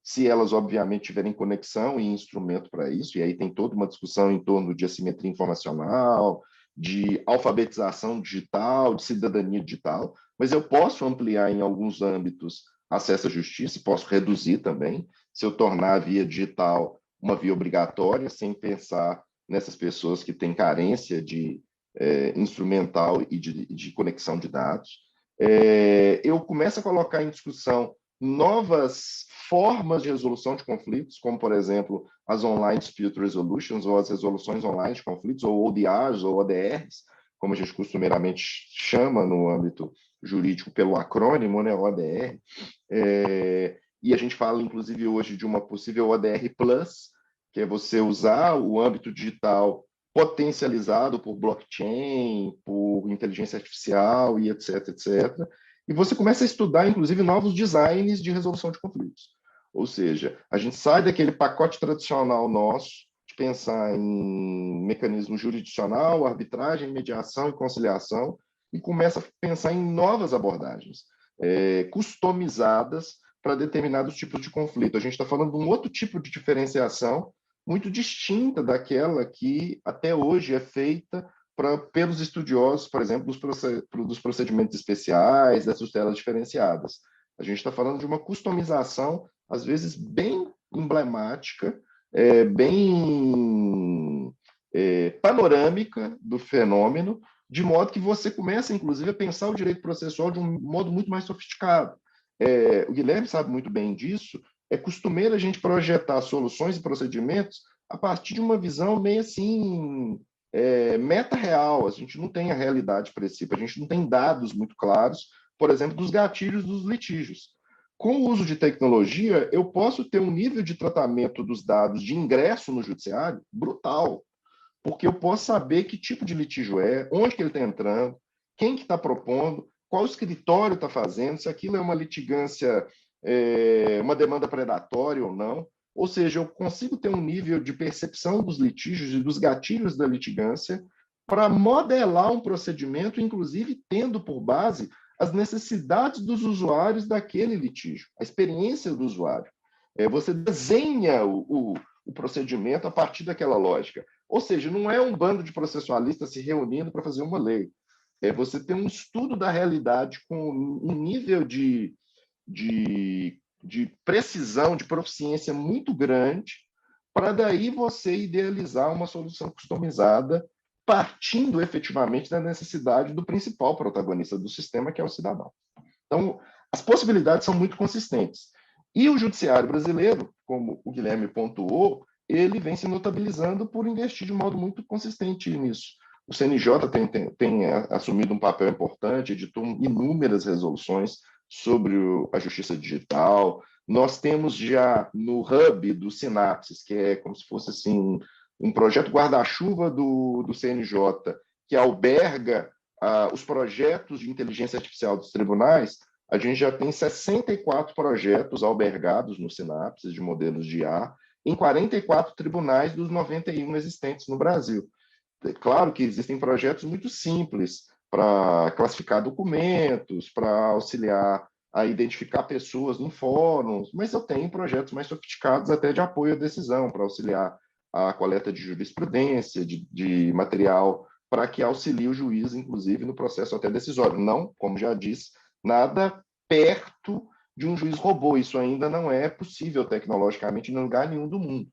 se elas, obviamente, tiverem conexão e instrumento para isso, e aí tem toda uma discussão em torno de assimetria informacional, de alfabetização digital, de cidadania digital, mas eu posso ampliar em alguns âmbitos acesso à justiça, posso reduzir também, se eu tornar a via digital uma via obrigatória, sem pensar nessas pessoas que têm carência de instrumental e de conexão de dados. Eu começo a colocar em discussão novas formas de resolução de conflitos, como, por exemplo, as Online Dispute Resolutions, ou as resoluções online de conflitos, ou ODRs, ou ODRs, como a gente costumeiramente chama no âmbito jurídico pelo acrônimo, né, ODR. E a gente fala, inclusive, hoje de uma possível ODR Plus, que é você usar o âmbito digital potencializado por blockchain, por inteligência artificial e etc, etc. E você começa a estudar, inclusive, novos designs de resolução de conflitos. Ou seja, a gente sai daquele pacote tradicional nosso de pensar em mecanismo jurisdicional, arbitragem, mediação e conciliação e começa a pensar em novas abordagens, customizadas para determinados tipos de conflito. A gente está falando de um outro tipo de diferenciação muito distinta daquela que até hoje é feita pelos estudiosos, por exemplo, dos procedimentos especiais, das tutelas diferenciadas. A gente está falando de uma customização, às vezes, bem emblemática, bem panorâmica do fenômeno, de modo que você começa, inclusive, a pensar o direito processual de um modo muito mais sofisticado. O Guilherme sabe muito bem disso. É costumeiro a gente projetar soluções e procedimentos a partir de uma visão meio assim, meta-real. A gente não tem a realidade precisa, a gente não tem dados muito claros, por exemplo, dos gatilhos dos litígios. Com o uso de tecnologia, eu posso ter um nível de tratamento dos dados de ingresso no judiciário brutal, porque eu posso saber que tipo de litígio onde que ele está entrando, quem que está propondo, qual escritório está fazendo, se aquilo é uma litigância, uma demanda predatória ou não. Ou seja, eu consigo ter um nível de percepção dos litígios e dos gatilhos da litigância para modelar um procedimento, inclusive tendo por base as necessidades dos usuários daquele litígio, a experiência do usuário. Você desenha o procedimento a partir daquela lógica. Ou seja, não é um bando de processualistas se reunindo para fazer uma lei. Você tem um estudo da realidade com um nível de precisão, de proficiência muito grande, para daí você idealizar uma solução customizada, partindo efetivamente da necessidade do principal protagonista do sistema, que é o cidadão. Então, as possibilidades são muito consistentes. E o judiciário brasileiro, como o Guilherme pontuou, ele vem se notabilizando por investir de modo muito consistente nisso. O CNJ tem assumido um papel importante, editou inúmeras resoluções sobre a justiça digital. Nós temos já no hub do Sinapses, que é como se fosse assim, um projeto guarda-chuva do CNJ, que alberga os projetos de inteligência artificial dos tribunais. A gente já tem 64 projetos albergados no Sinapses de modelos de IA em 44 tribunais dos 91 existentes no Brasil. É claro que existem projetos muito simples para classificar documentos, para auxiliar a identificar pessoas em fóruns, mas eu tenho projetos mais sofisticados até de apoio à decisão, para auxiliar a coleta de jurisprudência, de material, para que auxilie o juiz, inclusive, no processo até decisório. Não, como já disse, nada perto de um juiz robô. Isso ainda não é possível tecnologicamente em lugar nenhum do mundo.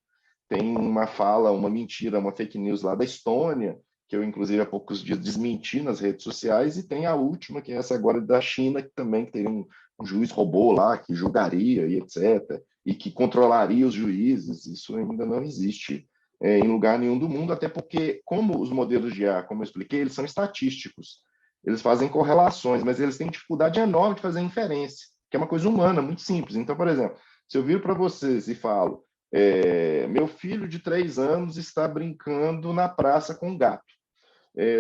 Tem uma fala, uma mentira, uma fake news lá da Estônia, que eu, inclusive, há poucos dias desmenti nas redes sociais, e tem a última, que é essa agora da China, que também teria um juiz robô lá, que julgaria e etc., e que controlaria os juízes. Isso ainda não existe em lugar nenhum do mundo, até porque, como os modelos de IA, como eu expliquei, eles são estatísticos. Eles fazem correlações, mas eles têm dificuldade enorme de fazer inferência, que é uma coisa humana, muito simples. Então, por exemplo, se eu viro para vocês e falo, meu filho de 3 anos está brincando na praça com um gato.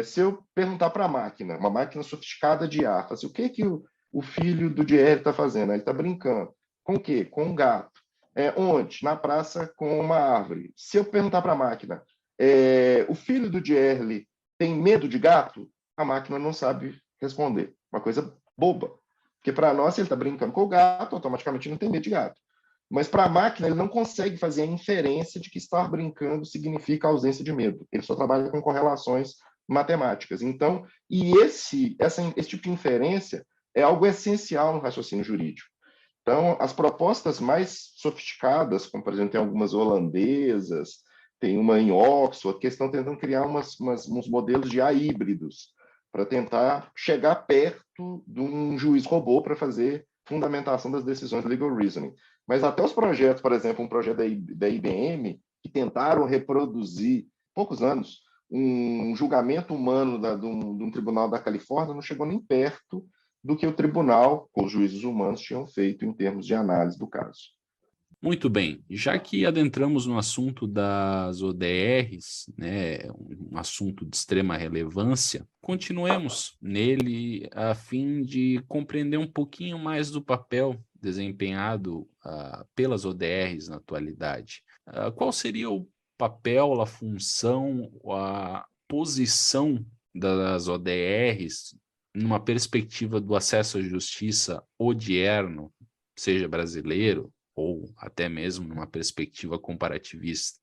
Se eu perguntar para a máquina, uma máquina sofisticada de IA, assim, o que o filho do Dier está fazendo? Ele está brincando. Com o quê? Com um gato. Onde? Na praça com uma árvore. Se eu perguntar para a máquina, o filho do Dierle tem medo de gato? A máquina não sabe responder. Uma coisa boba. Porque para nós, se ele está brincando com o gato, automaticamente não tem medo de gato. Mas para a máquina, ele não consegue fazer a inferência de que estar brincando significa ausência de medo. Ele só trabalha com correlações matemáticas. Então, esse tipo de inferência é algo essencial no raciocínio jurídico. Então, as propostas mais sofisticadas, como, por exemplo, tem algumas holandesas, tem uma em Oxford, que estão tentando criar uns modelos de IA híbridos para tentar chegar perto de um juiz robô para fazer fundamentação das decisões de legal reasoning. Mas até os projetos, por exemplo, um projeto da IBM, que tentaram reproduzir, poucos anos, um julgamento humano de um tribunal da Califórnia, não chegou nem perto do que o tribunal, com os juízes humanos, tinham feito em termos de análise do caso. Muito bem, já que adentramos no assunto das ODRs, né, um assunto de extrema relevância, continuemos nele a fim de compreender um pouquinho mais do papel desempenhado pelas ODRs na atualidade. Qual seria o papel, a função, a posição das ODRs numa perspectiva do acesso à justiça odierno, seja brasileiro, ou até mesmo numa perspectiva comparativista?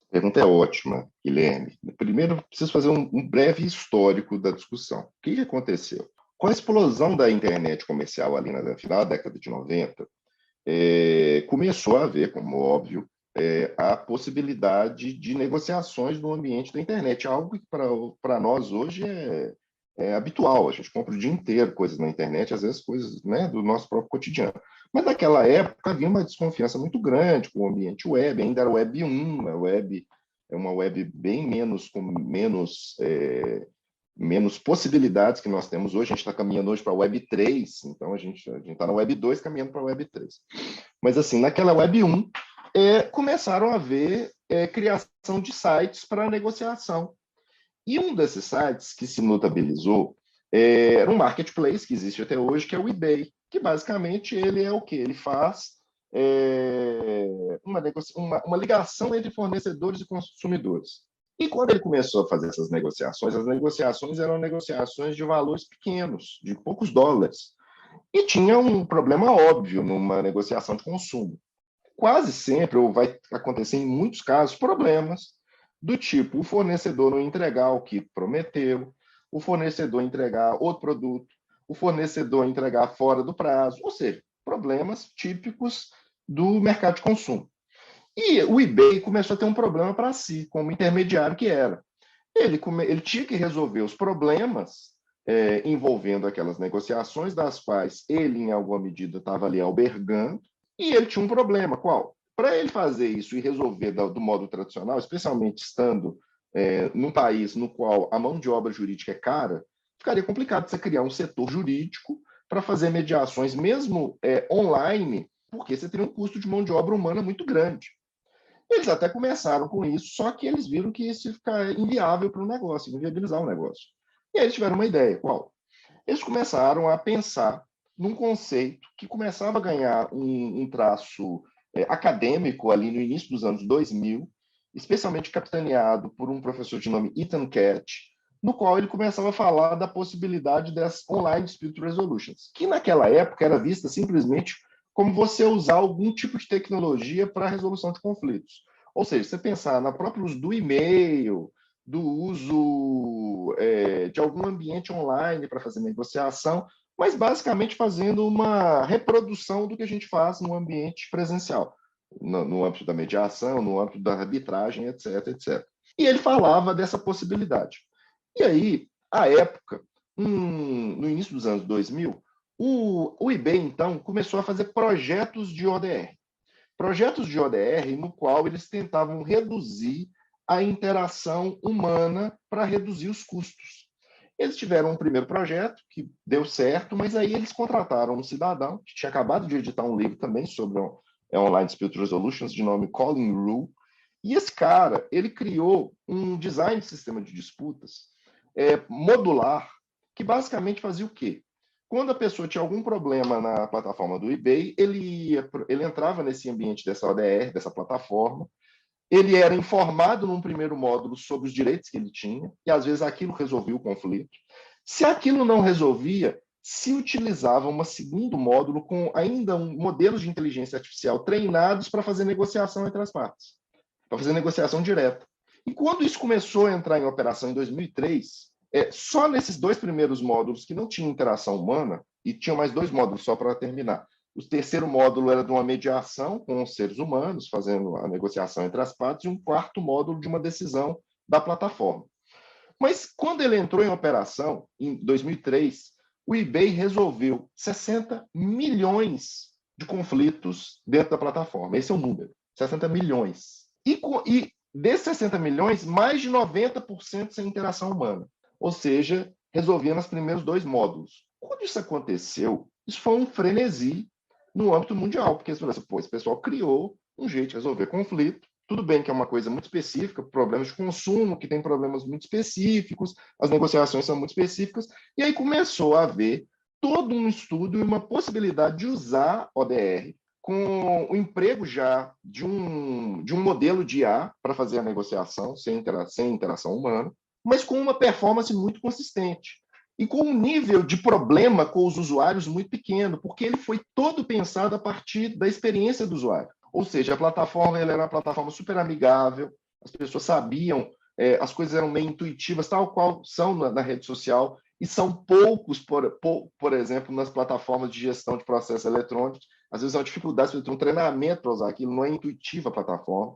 A pergunta é ótima, Guilherme. Primeiro, preciso fazer um breve histórico da discussão. O que aconteceu? Com a explosão da internet comercial ali no final da década de 90, começou a haver, como óbvio, a possibilidade de negociações no ambiente da internet, algo que para nós hoje é habitual. A gente compra o dia inteiro coisas na internet, às vezes coisas, né, do nosso próprio cotidiano. Mas naquela época havia uma desconfiança muito grande com o ambiente web, ainda era web 1, uma web bem com menos possibilidades que nós temos hoje. A gente está caminhando hoje para a web 3, então a gente está na web 2 caminhando para a web 3. Mas assim, naquela web 1, começaram a haver criação de sites para negociação. E um desses sites que se notabilizou era um marketplace que existe até hoje, que é o eBay, que basicamente ele é o quê? Ele faz uma ligação entre fornecedores e consumidores. E quando ele começou a fazer essas negociações, as negociações eram negociações de valores pequenos, de poucos dólares. E tinha um problema óbvio numa negociação de consumo. Quase sempre, ou vai acontecer em muitos casos, problemas do tipo o fornecedor não entregar o que prometeu, o fornecedor entregar outro produto, o fornecedor entregar fora do prazo, ou seja, problemas típicos do mercado de consumo. E o eBay começou a ter um problema para si, como intermediário que era. Ele tinha que resolver os problemas envolvendo aquelas negociações, das quais ele, em alguma medida, estava ali albergando, E ele tinha um problema, qual? Para ele fazer isso e resolver do modo tradicional, especialmente estando num país no qual a mão de obra jurídica é cara, ficaria complicado você criar um setor jurídico para fazer mediações, mesmo online, porque você teria um custo de mão de obra humana muito grande. Eles até começaram com isso, só que eles viram que isso ia ficar inviável para o negócio, inviabilizar o negócio. E aí eles tiveram uma ideia, qual? Eles começaram a pensar num conceito que começava a ganhar um traço acadêmico ali no início dos anos 2000, especialmente capitaneado por um professor de nome Ethan Katz, no qual ele começava a falar da possibilidade das online dispute resolutions, que naquela época era vista simplesmente como você usar algum tipo de tecnologia para a resolução de conflitos. Ou seja, você pensar na própria uso do e-mail, do uso de algum ambiente online para fazer negociação, mas basicamente fazendo uma reprodução do que a gente faz no ambiente presencial, no âmbito da mediação, no âmbito da arbitragem, etc, etc. E ele falava dessa possibilidade. E aí, à época, no início dos anos 2000, o eBay, então, começou a fazer projetos de ODR. Projetos de ODR no qual eles tentavam reduzir a interação humana para reduzir os custos. Eles tiveram um primeiro projeto que deu certo, mas aí eles contrataram um cidadão que tinha acabado de editar um livro também sobre Online Dispute Resolutions, de nome Colin Rue, e esse cara, ele criou um design de sistema de disputas modular, que basicamente fazia o quê? Quando a pessoa tinha algum problema na plataforma do eBay, ele entrava nesse ambiente dessa ODR, dessa plataforma, ele era informado num primeiro módulo sobre os direitos que ele tinha, e às vezes aquilo resolvia o conflito. Se aquilo não resolvia, se utilizava um segundo módulo com ainda modelos de inteligência artificial treinados para fazer negociação entre as partes, para fazer negociação direta. E quando isso começou a entrar em operação em 2003, só nesses dois primeiros módulos que não tinham interação humana, e tinham mais dois módulos só para terminar. O terceiro módulo era de uma mediação com os seres humanos, fazendo a negociação entre as partes, e um quarto módulo de uma decisão da plataforma. Mas quando ele entrou em operação, em 2003, o eBay resolveu 60 milhões de conflitos dentro da plataforma. Esse é o número, 60 milhões. E desses 60 milhões, mais de 90% sem interação humana. Ou seja, resolvia nos primeiros dois módulos. Quando isso aconteceu, isso foi um frenesi no âmbito mundial, porque esse pessoal criou um jeito de resolver conflito. Tudo bem que é uma coisa muito específica, problemas de consumo, que tem problemas muito específicos, as negociações são muito específicas, e aí começou a haver todo um estudo e uma possibilidade de usar ODR com o emprego já de um modelo de IA para fazer a negociação sem interação humana, mas com uma performance muito consistente e com um nível de problema com os usuários muito pequeno, porque ele foi todo pensado a partir da experiência do usuário. Ou seja, a plataforma era uma plataforma super amigável, as pessoas sabiam, as coisas eram meio intuitivas, tal qual são na rede social, e são poucos, por exemplo, nas plataformas de gestão de processos eletrônicos. Às vezes é uma dificuldade, você tem um treinamento para usar aquilo, não é intuitiva a plataforma.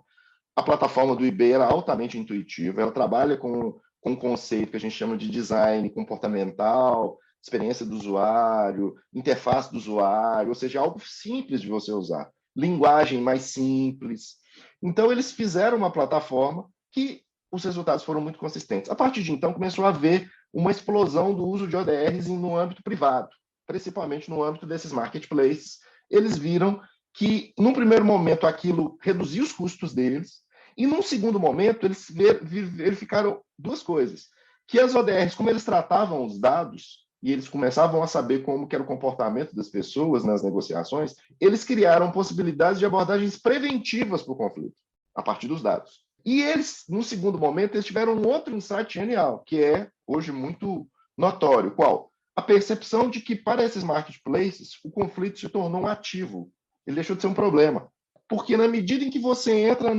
A plataforma do eBay era altamente intuitiva, ela trabalha com um conceito que a gente chama de design comportamental, experiência do usuário, interface do usuário, ou seja, algo simples de você usar, linguagem mais simples. Então, eles fizeram uma plataforma que os resultados foram muito consistentes. A partir de então, começou a haver uma explosão do uso de ODRs no âmbito privado, principalmente no âmbito desses marketplaces. Eles viram que, num primeiro momento, aquilo reduzia os custos deles, e, num segundo momento, eles verificaram duas coisas. Que as ODRs, como eles tratavam os dados, e eles começavam a saber como que era o comportamento das pessoas nas negociações, eles criaram possibilidades de abordagens preventivas para o conflito, a partir dos dados. E eles, num segundo momento, eles tiveram um outro insight genial, que é, hoje, muito notório. Qual? A percepção de que, para esses marketplaces, o conflito se tornou um ativo. Ele deixou de ser um problema. Porque na medida em que você entra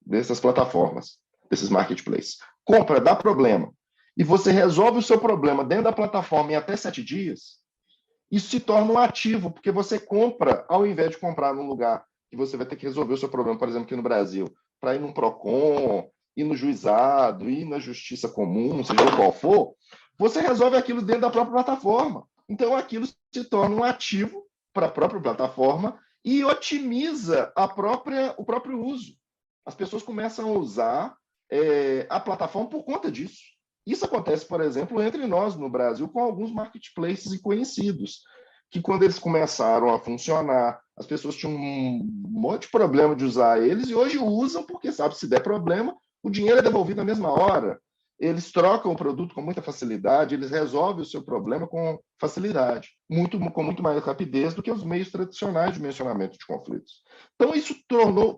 dessas plataformas, desses marketplaces, compra, dá problema, e você resolve o seu problema dentro da plataforma em até 7 dias, isso se torna um ativo, porque você compra, ao invés de comprar num lugar que você vai ter que resolver o seu problema, por exemplo, aqui no Brasil, para ir num PROCON, ir no juizado, ir na justiça comum, seja qual for, você resolve aquilo dentro da própria plataforma. Então, aquilo se torna um ativo para a própria plataforma e otimiza o próprio uso. As pessoas começam a usar a plataforma por conta disso. Isso acontece, por exemplo, entre nós no Brasil, com alguns marketplaces conhecidos, que quando eles começaram a funcionar, as pessoas tinham um monte de problema de usar eles e hoje usam porque, sabe, se der problema, o dinheiro é devolvido na mesma hora. Eles trocam o produto com muita facilidade, eles resolvem o seu problema com facilidade, com muito mais rapidez do que os meios tradicionais de mencionamento de conflitos. Então, isso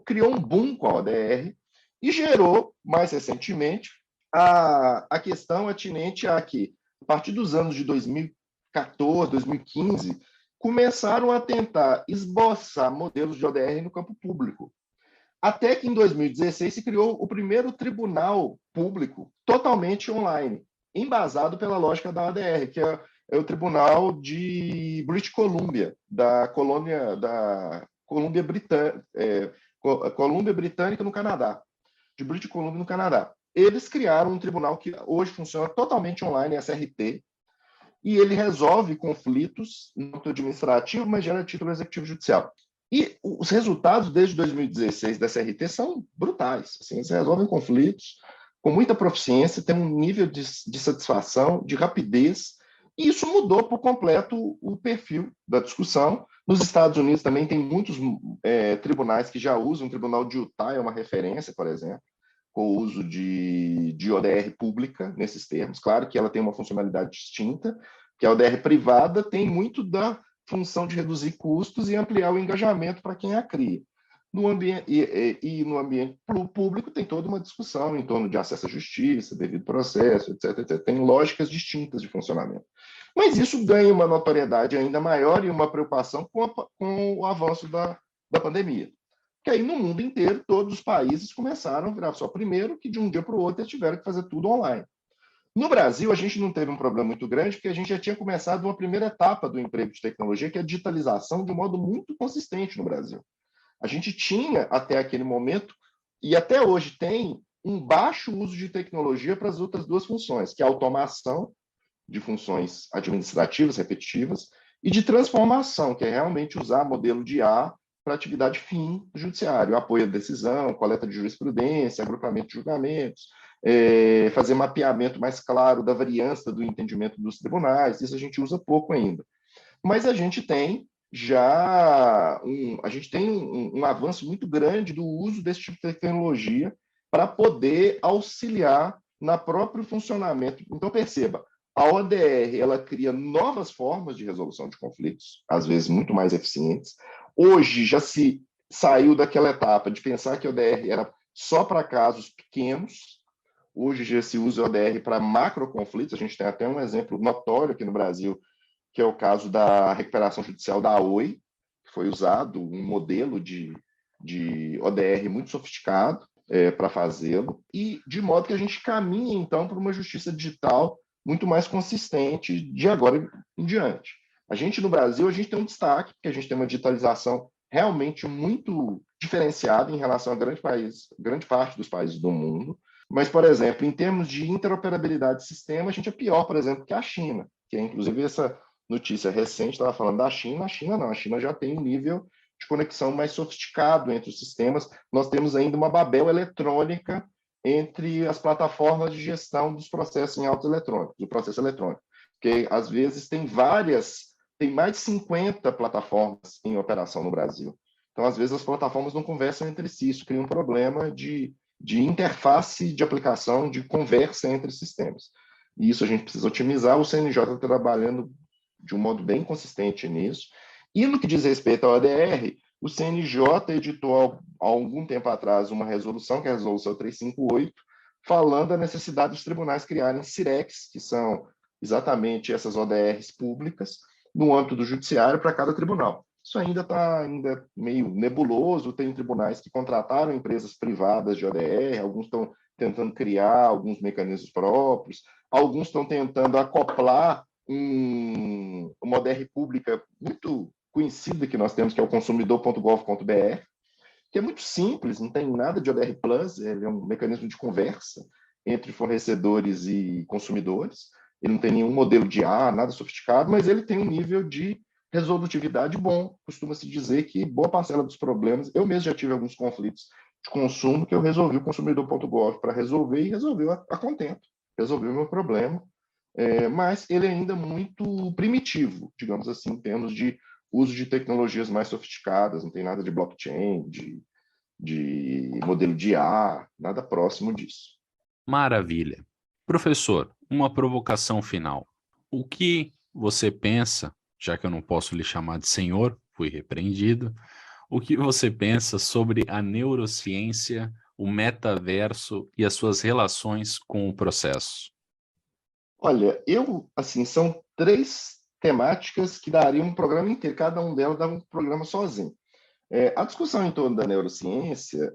criou um boom com a ODR e gerou, mais recentemente, a questão atinente a que, a partir dos anos de 2014, 2015, começaram a tentar esboçar modelos de ODR no campo público. Até que em 2016 se criou o primeiro tribunal público totalmente online, embasado pela lógica da ODR, que é o Tribunal de British Columbia, da Colômbia Britânica no Canadá, de British Columbia no Canadá. Eles criaram um tribunal que hoje funciona totalmente online, SRT, e ele resolve conflitos no âmbito administrativo, mas gera título executivo judicial. E os resultados desde 2016 da SRT são brutais. Assim, eles resolvem conflitos com muita proficiência, tem um nível de satisfação, de rapidez, e isso mudou por completo o perfil da discussão. Nos Estados Unidos também tem muitos tribunais que já usam. O Tribunal de Utah é uma referência, por exemplo, com o uso de ODR pública nesses termos. Claro que ela tem uma funcionalidade distinta, que a ODR privada tem muito da função de reduzir custos e ampliar o engajamento para quem a cria. No ambiente público tem toda uma discussão em torno de acesso à justiça, devido processo, etc, etc. Tem lógicas distintas de funcionamento. Mas isso ganha uma notoriedade ainda maior e uma preocupação com o avanço da pandemia. Que aí no mundo inteiro todos os países começaram a virar só primeiro, que de um dia para o outro eles tiveram que fazer tudo online. No Brasil, a gente não teve um problema muito grande, porque a gente já tinha começado uma primeira etapa do emprego de tecnologia, que é a digitalização de um modo muito consistente no Brasil. A gente tinha, até aquele momento, e até hoje tem, um baixo uso de tecnologia para as outras duas funções, que é a automação de funções administrativas repetitivas e de transformação, que é realmente usar modelo de IA para atividade fim do judiciário, apoio à decisão, coleta de jurisprudência, agrupamento de julgamentos, fazer mapeamento mais claro da variância do entendimento dos tribunais. Isso a gente usa pouco ainda. Mas a gente tem já um avanço muito grande do uso desse tipo de tecnologia para poder auxiliar no próprio funcionamento. Então, perceba, a ODR ela cria novas formas de resolução de conflitos, às vezes muito mais eficientes. Hoje já se saiu daquela etapa de pensar que a ODR era só para casos pequenos. Hoje já se usa a ODR para macroconflitos. A gente tem até um exemplo notório aqui no Brasil, que é o caso da recuperação judicial da Oi, que foi usado um modelo de ODR muito sofisticado para fazê-lo, e de modo que a gente caminha, então, para uma justiça digital muito mais consistente de agora em diante. A gente, no Brasil, a gente tem um destaque, porque a gente tem uma digitalização realmente muito diferenciada em relação a grande parte dos países do mundo. Mas, por exemplo, em termos de interoperabilidade de sistema, a gente é pior, por exemplo, que a China, que é, inclusive, essa notícia recente estava falando da China. A China não, a China já tem um nível de conexão mais sofisticado entre os sistemas. Nós temos ainda uma Babel eletrônica entre as plataformas de gestão dos processos em autos eletrônicos, do processo eletrônico, porque às vezes tem mais de 50 plataformas em operação no Brasil. Então, às vezes, as plataformas não conversam entre si, isso cria um problema de interface de aplicação, de conversa entre sistemas. E isso a gente precisa otimizar. O CNJ está trabalhando de um modo bem consistente nisso. E no que diz respeito ao ADR, o CNJ editou há algum tempo atrás uma resolução, que é a resolução 358, falando da necessidade dos tribunais criarem CIRECs, que são exatamente essas ODRs públicas, no âmbito do judiciário para cada tribunal. Isso ainda está meio nebuloso, tem tribunais que contrataram empresas privadas de ODR, alguns estão tentando criar alguns mecanismos próprios, alguns estão tentando acoplar uma ODR pública muito conhecida que nós temos, que é o consumidor.gov.br, que é muito simples, não tem nada de ODR Plus, ele é um mecanismo de conversa entre fornecedores e consumidores, ele não tem nenhum modelo de nada sofisticado, mas ele tem um nível de resolutividade bom. Costuma-se dizer que boa parcela dos problemas, eu mesmo já tive alguns conflitos de consumo que eu resolvi o consumidor.gov para resolver e resolveu a contento, resolveu o meu problema, mas ele é ainda muito primitivo, digamos assim, em termos de uso de tecnologias mais sofisticadas, não tem nada de blockchain, de modelo de IA, nada próximo disso. Maravilha. Professor, uma provocação final. O que você pensa, já que eu não posso lhe chamar de senhor, fui repreendido, o que você pensa sobre a neurociência, o metaverso e as suas relações com o processo? Olha, assim, são 3 temáticas que dariam um programa inteiro, cada um delas dava um programa sozinho. A discussão em torno da neurociência,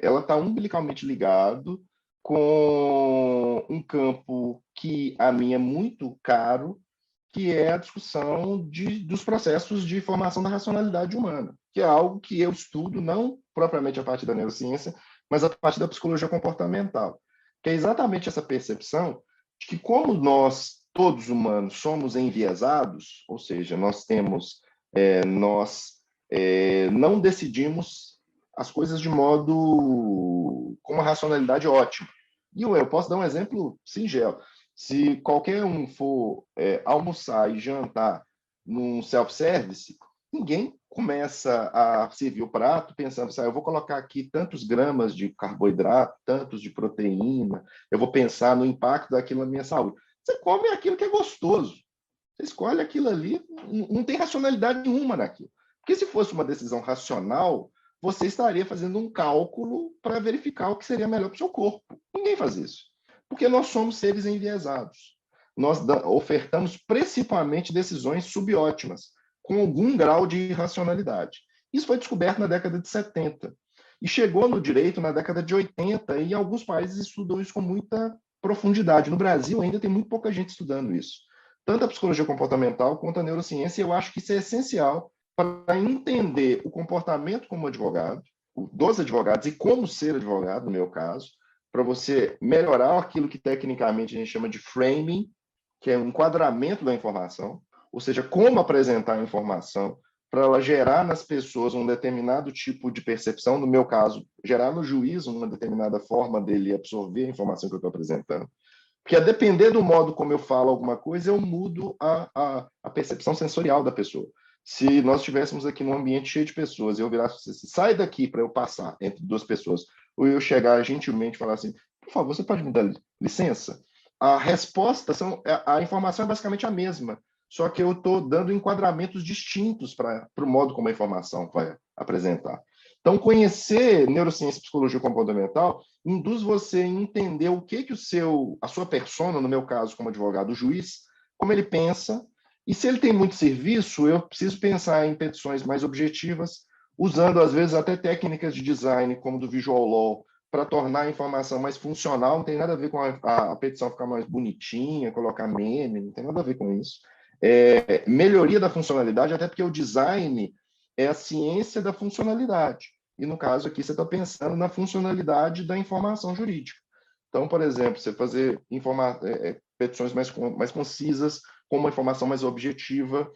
ela está umbilicalmente ligado com um campo que a mim é muito caro, que é a discussão dos processos de formação da racionalidade humana, que é algo que eu estudo não propriamente a partir da neurociência, mas a partir da psicologia comportamental, que é exatamente essa percepção de que como nós, todos humanos, somos enviesados, ou seja, nós não decidimos as coisas de modo com uma racionalidade ótima. E eu posso dar um exemplo singelo. Se qualquer um for almoçar e jantar num self-service, ninguém começa a servir o prato pensando assim, eu vou colocar aqui tantos gramas de carboidrato, tantos de proteína, eu vou pensar no impacto daquilo na minha saúde. Você come aquilo que é gostoso. Você escolhe aquilo ali, não tem racionalidade nenhuma naquilo. Porque se fosse uma decisão racional, você estaria fazendo um cálculo para verificar o que seria melhor para o seu corpo. Ninguém faz isso. Porque nós somos seres enviesados. Nós ofertamos principalmente decisões subótimas, com algum grau de racionalidade. Isso foi descoberto na década de 70 e chegou no direito na década de 80 e alguns países estudam isso com muita profundidade. No Brasil ainda tem muito pouca gente estudando isso. Tanto a psicologia comportamental quanto a neurociência, eu acho que isso é essencial para entender o comportamento como advogado, dos advogados e como ser advogado, no meu caso, para você melhorar aquilo que tecnicamente a gente chama de framing, que é o enquadramento da informação, ou seja, como apresentar a informação para ela gerar nas pessoas um determinado tipo de percepção, no meu caso, gerar no juiz uma determinada forma dele absorver a informação que eu estou apresentando. Porque a depender do modo como eu falo alguma coisa, eu mudo a percepção sensorial da pessoa. Se nós estivéssemos aqui num ambiente cheio de pessoas e eu virasse assim, sai daqui para eu passar entre 2 pessoas, ou eu chegar gentilmente e falar assim, por favor, você pode me dar licença? A resposta, a informação é basicamente a mesma, só que eu estou dando enquadramentos distintos para o modo como a informação vai apresentar. Então, conhecer neurociência e psicologia comportamental induz você a entender o que a sua persona, no meu caso como advogado, o juiz, como ele pensa, e se ele tem muito serviço, eu preciso pensar em petições mais objetivas, usando às vezes até técnicas de design, como do Visual Law, para tornar a informação mais funcional, não tem nada a ver com a petição ficar mais bonitinha, colocar meme, não tem nada a ver com isso. Melhoria da funcionalidade, até porque o design é a ciência da funcionalidade. E, no caso aqui, você está pensando na funcionalidade da informação jurídica. Então, por exemplo, você fazer petições mais concisas, com uma informação mais objetiva.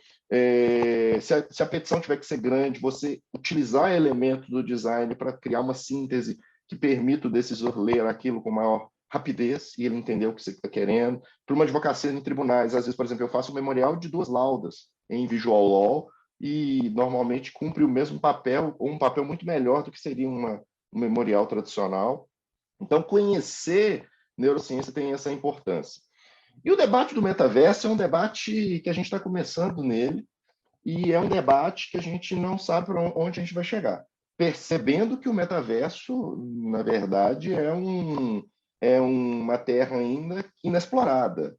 Se a petição tiver que ser grande, você utilizar elementos do design para criar uma síntese que permita o decisor ler aquilo com maior rapidez e ele entender o que você está querendo. Para uma advocacia em tribunais, às vezes, por exemplo, eu faço um memorial de 2 laudas em Visual Law, e normalmente cumpre o mesmo papel, ou um papel muito melhor do que seria um memorial tradicional. Então, conhecer neurociência tem essa importância. E o debate do metaverso é um debate que a gente está começando nele, e é um debate que a gente não sabe para onde a gente vai chegar, percebendo que o metaverso, na verdade, é uma terra ainda inexplorada.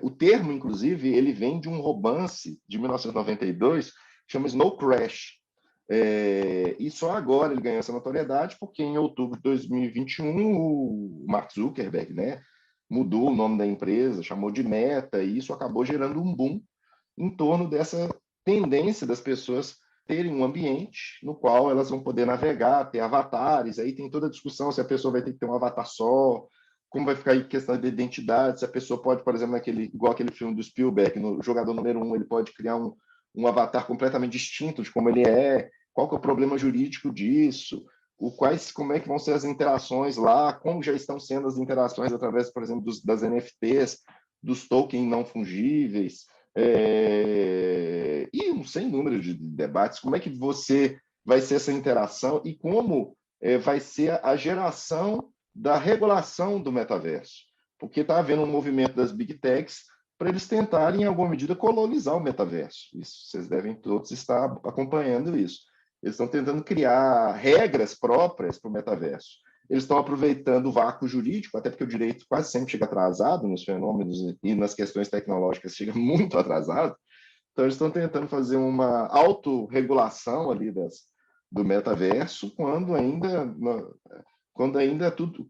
O termo, inclusive, ele vem de um romance de 1992, chama Snow Crash. E só agora ele ganhou essa notoriedade porque em outubro de 2021 o Mark Zuckerberg, né, mudou o nome da empresa, chamou de Meta, e isso acabou gerando um boom em torno dessa tendência das pessoas terem um ambiente no qual elas vão poder navegar, ter avatares, aí tem toda a discussão se a pessoa vai ter que ter um avatar só, como vai ficar a questão da identidade, se a pessoa pode, por exemplo, igual aquele filme do Spielberg, no Jogador Número 1, ele pode criar um avatar completamente distinto de como ele é, qual que é o problema jurídico disso, como é que vão ser as interações lá, como já estão sendo as interações através, por exemplo, das NFTs, dos tokens não fungíveis, e um sem número de debates, como é que vai ser essa interação e como vai ser a geração da regulação do metaverso, porque está havendo um movimento das big techs para eles tentarem, em alguma medida, colonizar o metaverso. Isso, vocês devem todos estar acompanhando isso. Eles estão tentando criar regras próprias para o metaverso. Eles estão aproveitando o vácuo jurídico, até porque o direito quase sempre chega atrasado nos fenômenos e nas questões tecnológicas, chega muito atrasado. Então, eles estão tentando fazer uma autorregulação ali do metaverso, quando ainda tudo,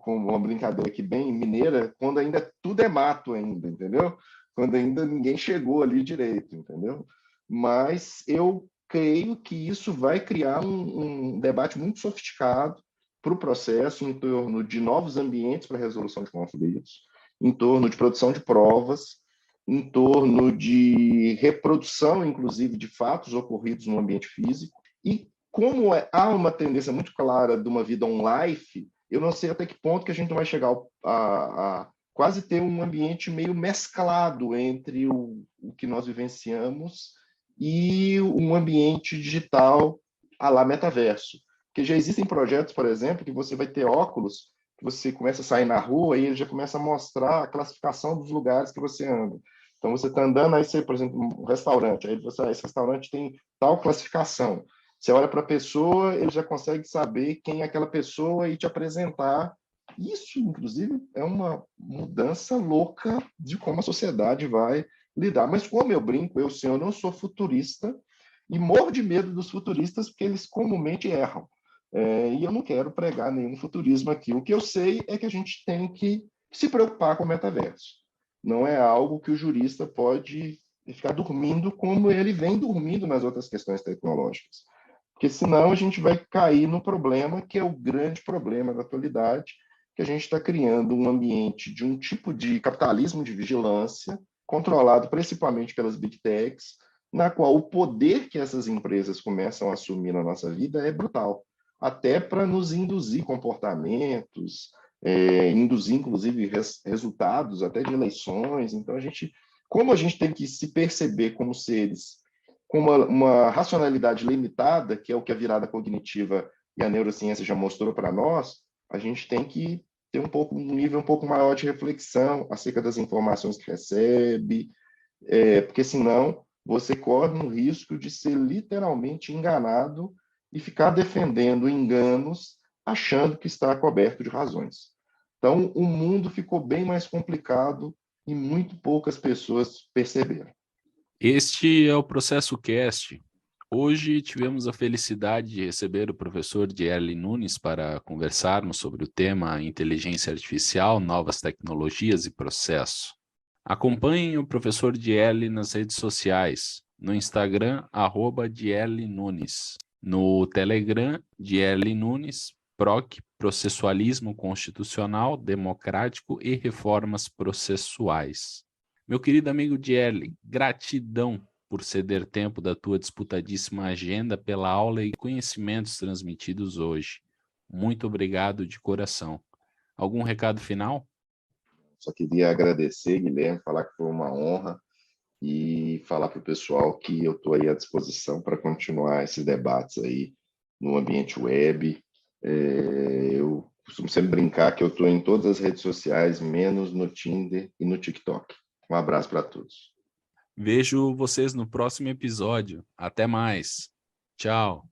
com uma brincadeira aqui bem mineira, quando ainda tudo é mato ainda, entendeu? Quando ainda ninguém chegou ali direito, entendeu? Mas eu creio que isso vai criar um debate muito sofisticado para o processo, em torno de novos ambientes para resolução de conflitos, em torno de produção de provas, em torno de reprodução, inclusive, de fatos ocorridos no ambiente físico, e como há uma tendência muito clara de uma vida on-life, eu não sei até que ponto que a gente vai chegar a quase ter um ambiente meio mesclado entre o que nós vivenciamos e um ambiente digital à la metaverso. Porque já existem projetos, por exemplo, que você vai ter óculos, que você começa a sair na rua e ele já começa a mostrar a classificação dos lugares que você anda. Então, você está andando, aí você, por exemplo, um restaurante, aí esse restaurante tem tal classificação. Você olha para a pessoa, ele já consegue saber quem é aquela pessoa e te apresentar. Isso, inclusive, é uma mudança louca de como a sociedade vai lidar. Mas como eu brinco, eu não sou futurista e morro de medo dos futuristas porque eles comumente erram. E eu não quero pregar nenhum futurismo aqui. O que eu sei é que a gente tem que se preocupar com o metaverso. Não é algo que o jurista pode ficar dormindo como ele vem dormindo nas outras questões tecnológicas. Porque senão a gente vai cair no problema que é o grande problema da atualidade, que a gente está criando um ambiente de um tipo de capitalismo de vigilância, controlado principalmente pelas big techs, na qual o poder que essas empresas começam a assumir na nossa vida é brutal, até para nos induzir comportamentos, induzir, inclusive, resultados até de eleições. Então, como a gente tem que se perceber como seres com uma racionalidade limitada, que é o que a virada cognitiva e a neurociência já mostrou para nós, a gente tem que ter um nível um pouco maior de reflexão acerca das informações que recebe, porque senão você corre um risco de ser literalmente enganado e ficar defendendo enganos, achando que está coberto de razões. Então, o mundo ficou bem mais complicado e muito poucas pessoas perceberam. Este é o Processo Cast. Hoje tivemos a felicidade de receber o professor Dierle Nunes para conversarmos sobre o tema Inteligência Artificial, Novas Tecnologias e Processo. Acompanhem o professor Dierle nas redes sociais, no Instagram, @Dierle Nunes, no Telegram, Dierle Nunes, PROC, Processualismo Constitucional, Democrático e Reformas Processuais. Meu querido amigo Dierle, gratidão por ceder tempo da tua disputadíssima agenda pela aula e conhecimentos transmitidos hoje. Muito obrigado de coração. Algum recado final? Só queria agradecer, Guilherme, falar que foi uma honra e falar para o pessoal que eu estou aí à disposição para continuar esses debates aí no ambiente web. Eu costumo sempre brincar que eu estou em todas as redes sociais, menos no Tinder e no TikTok. Um abraço para todos. Vejo vocês no próximo episódio. Até mais. Tchau.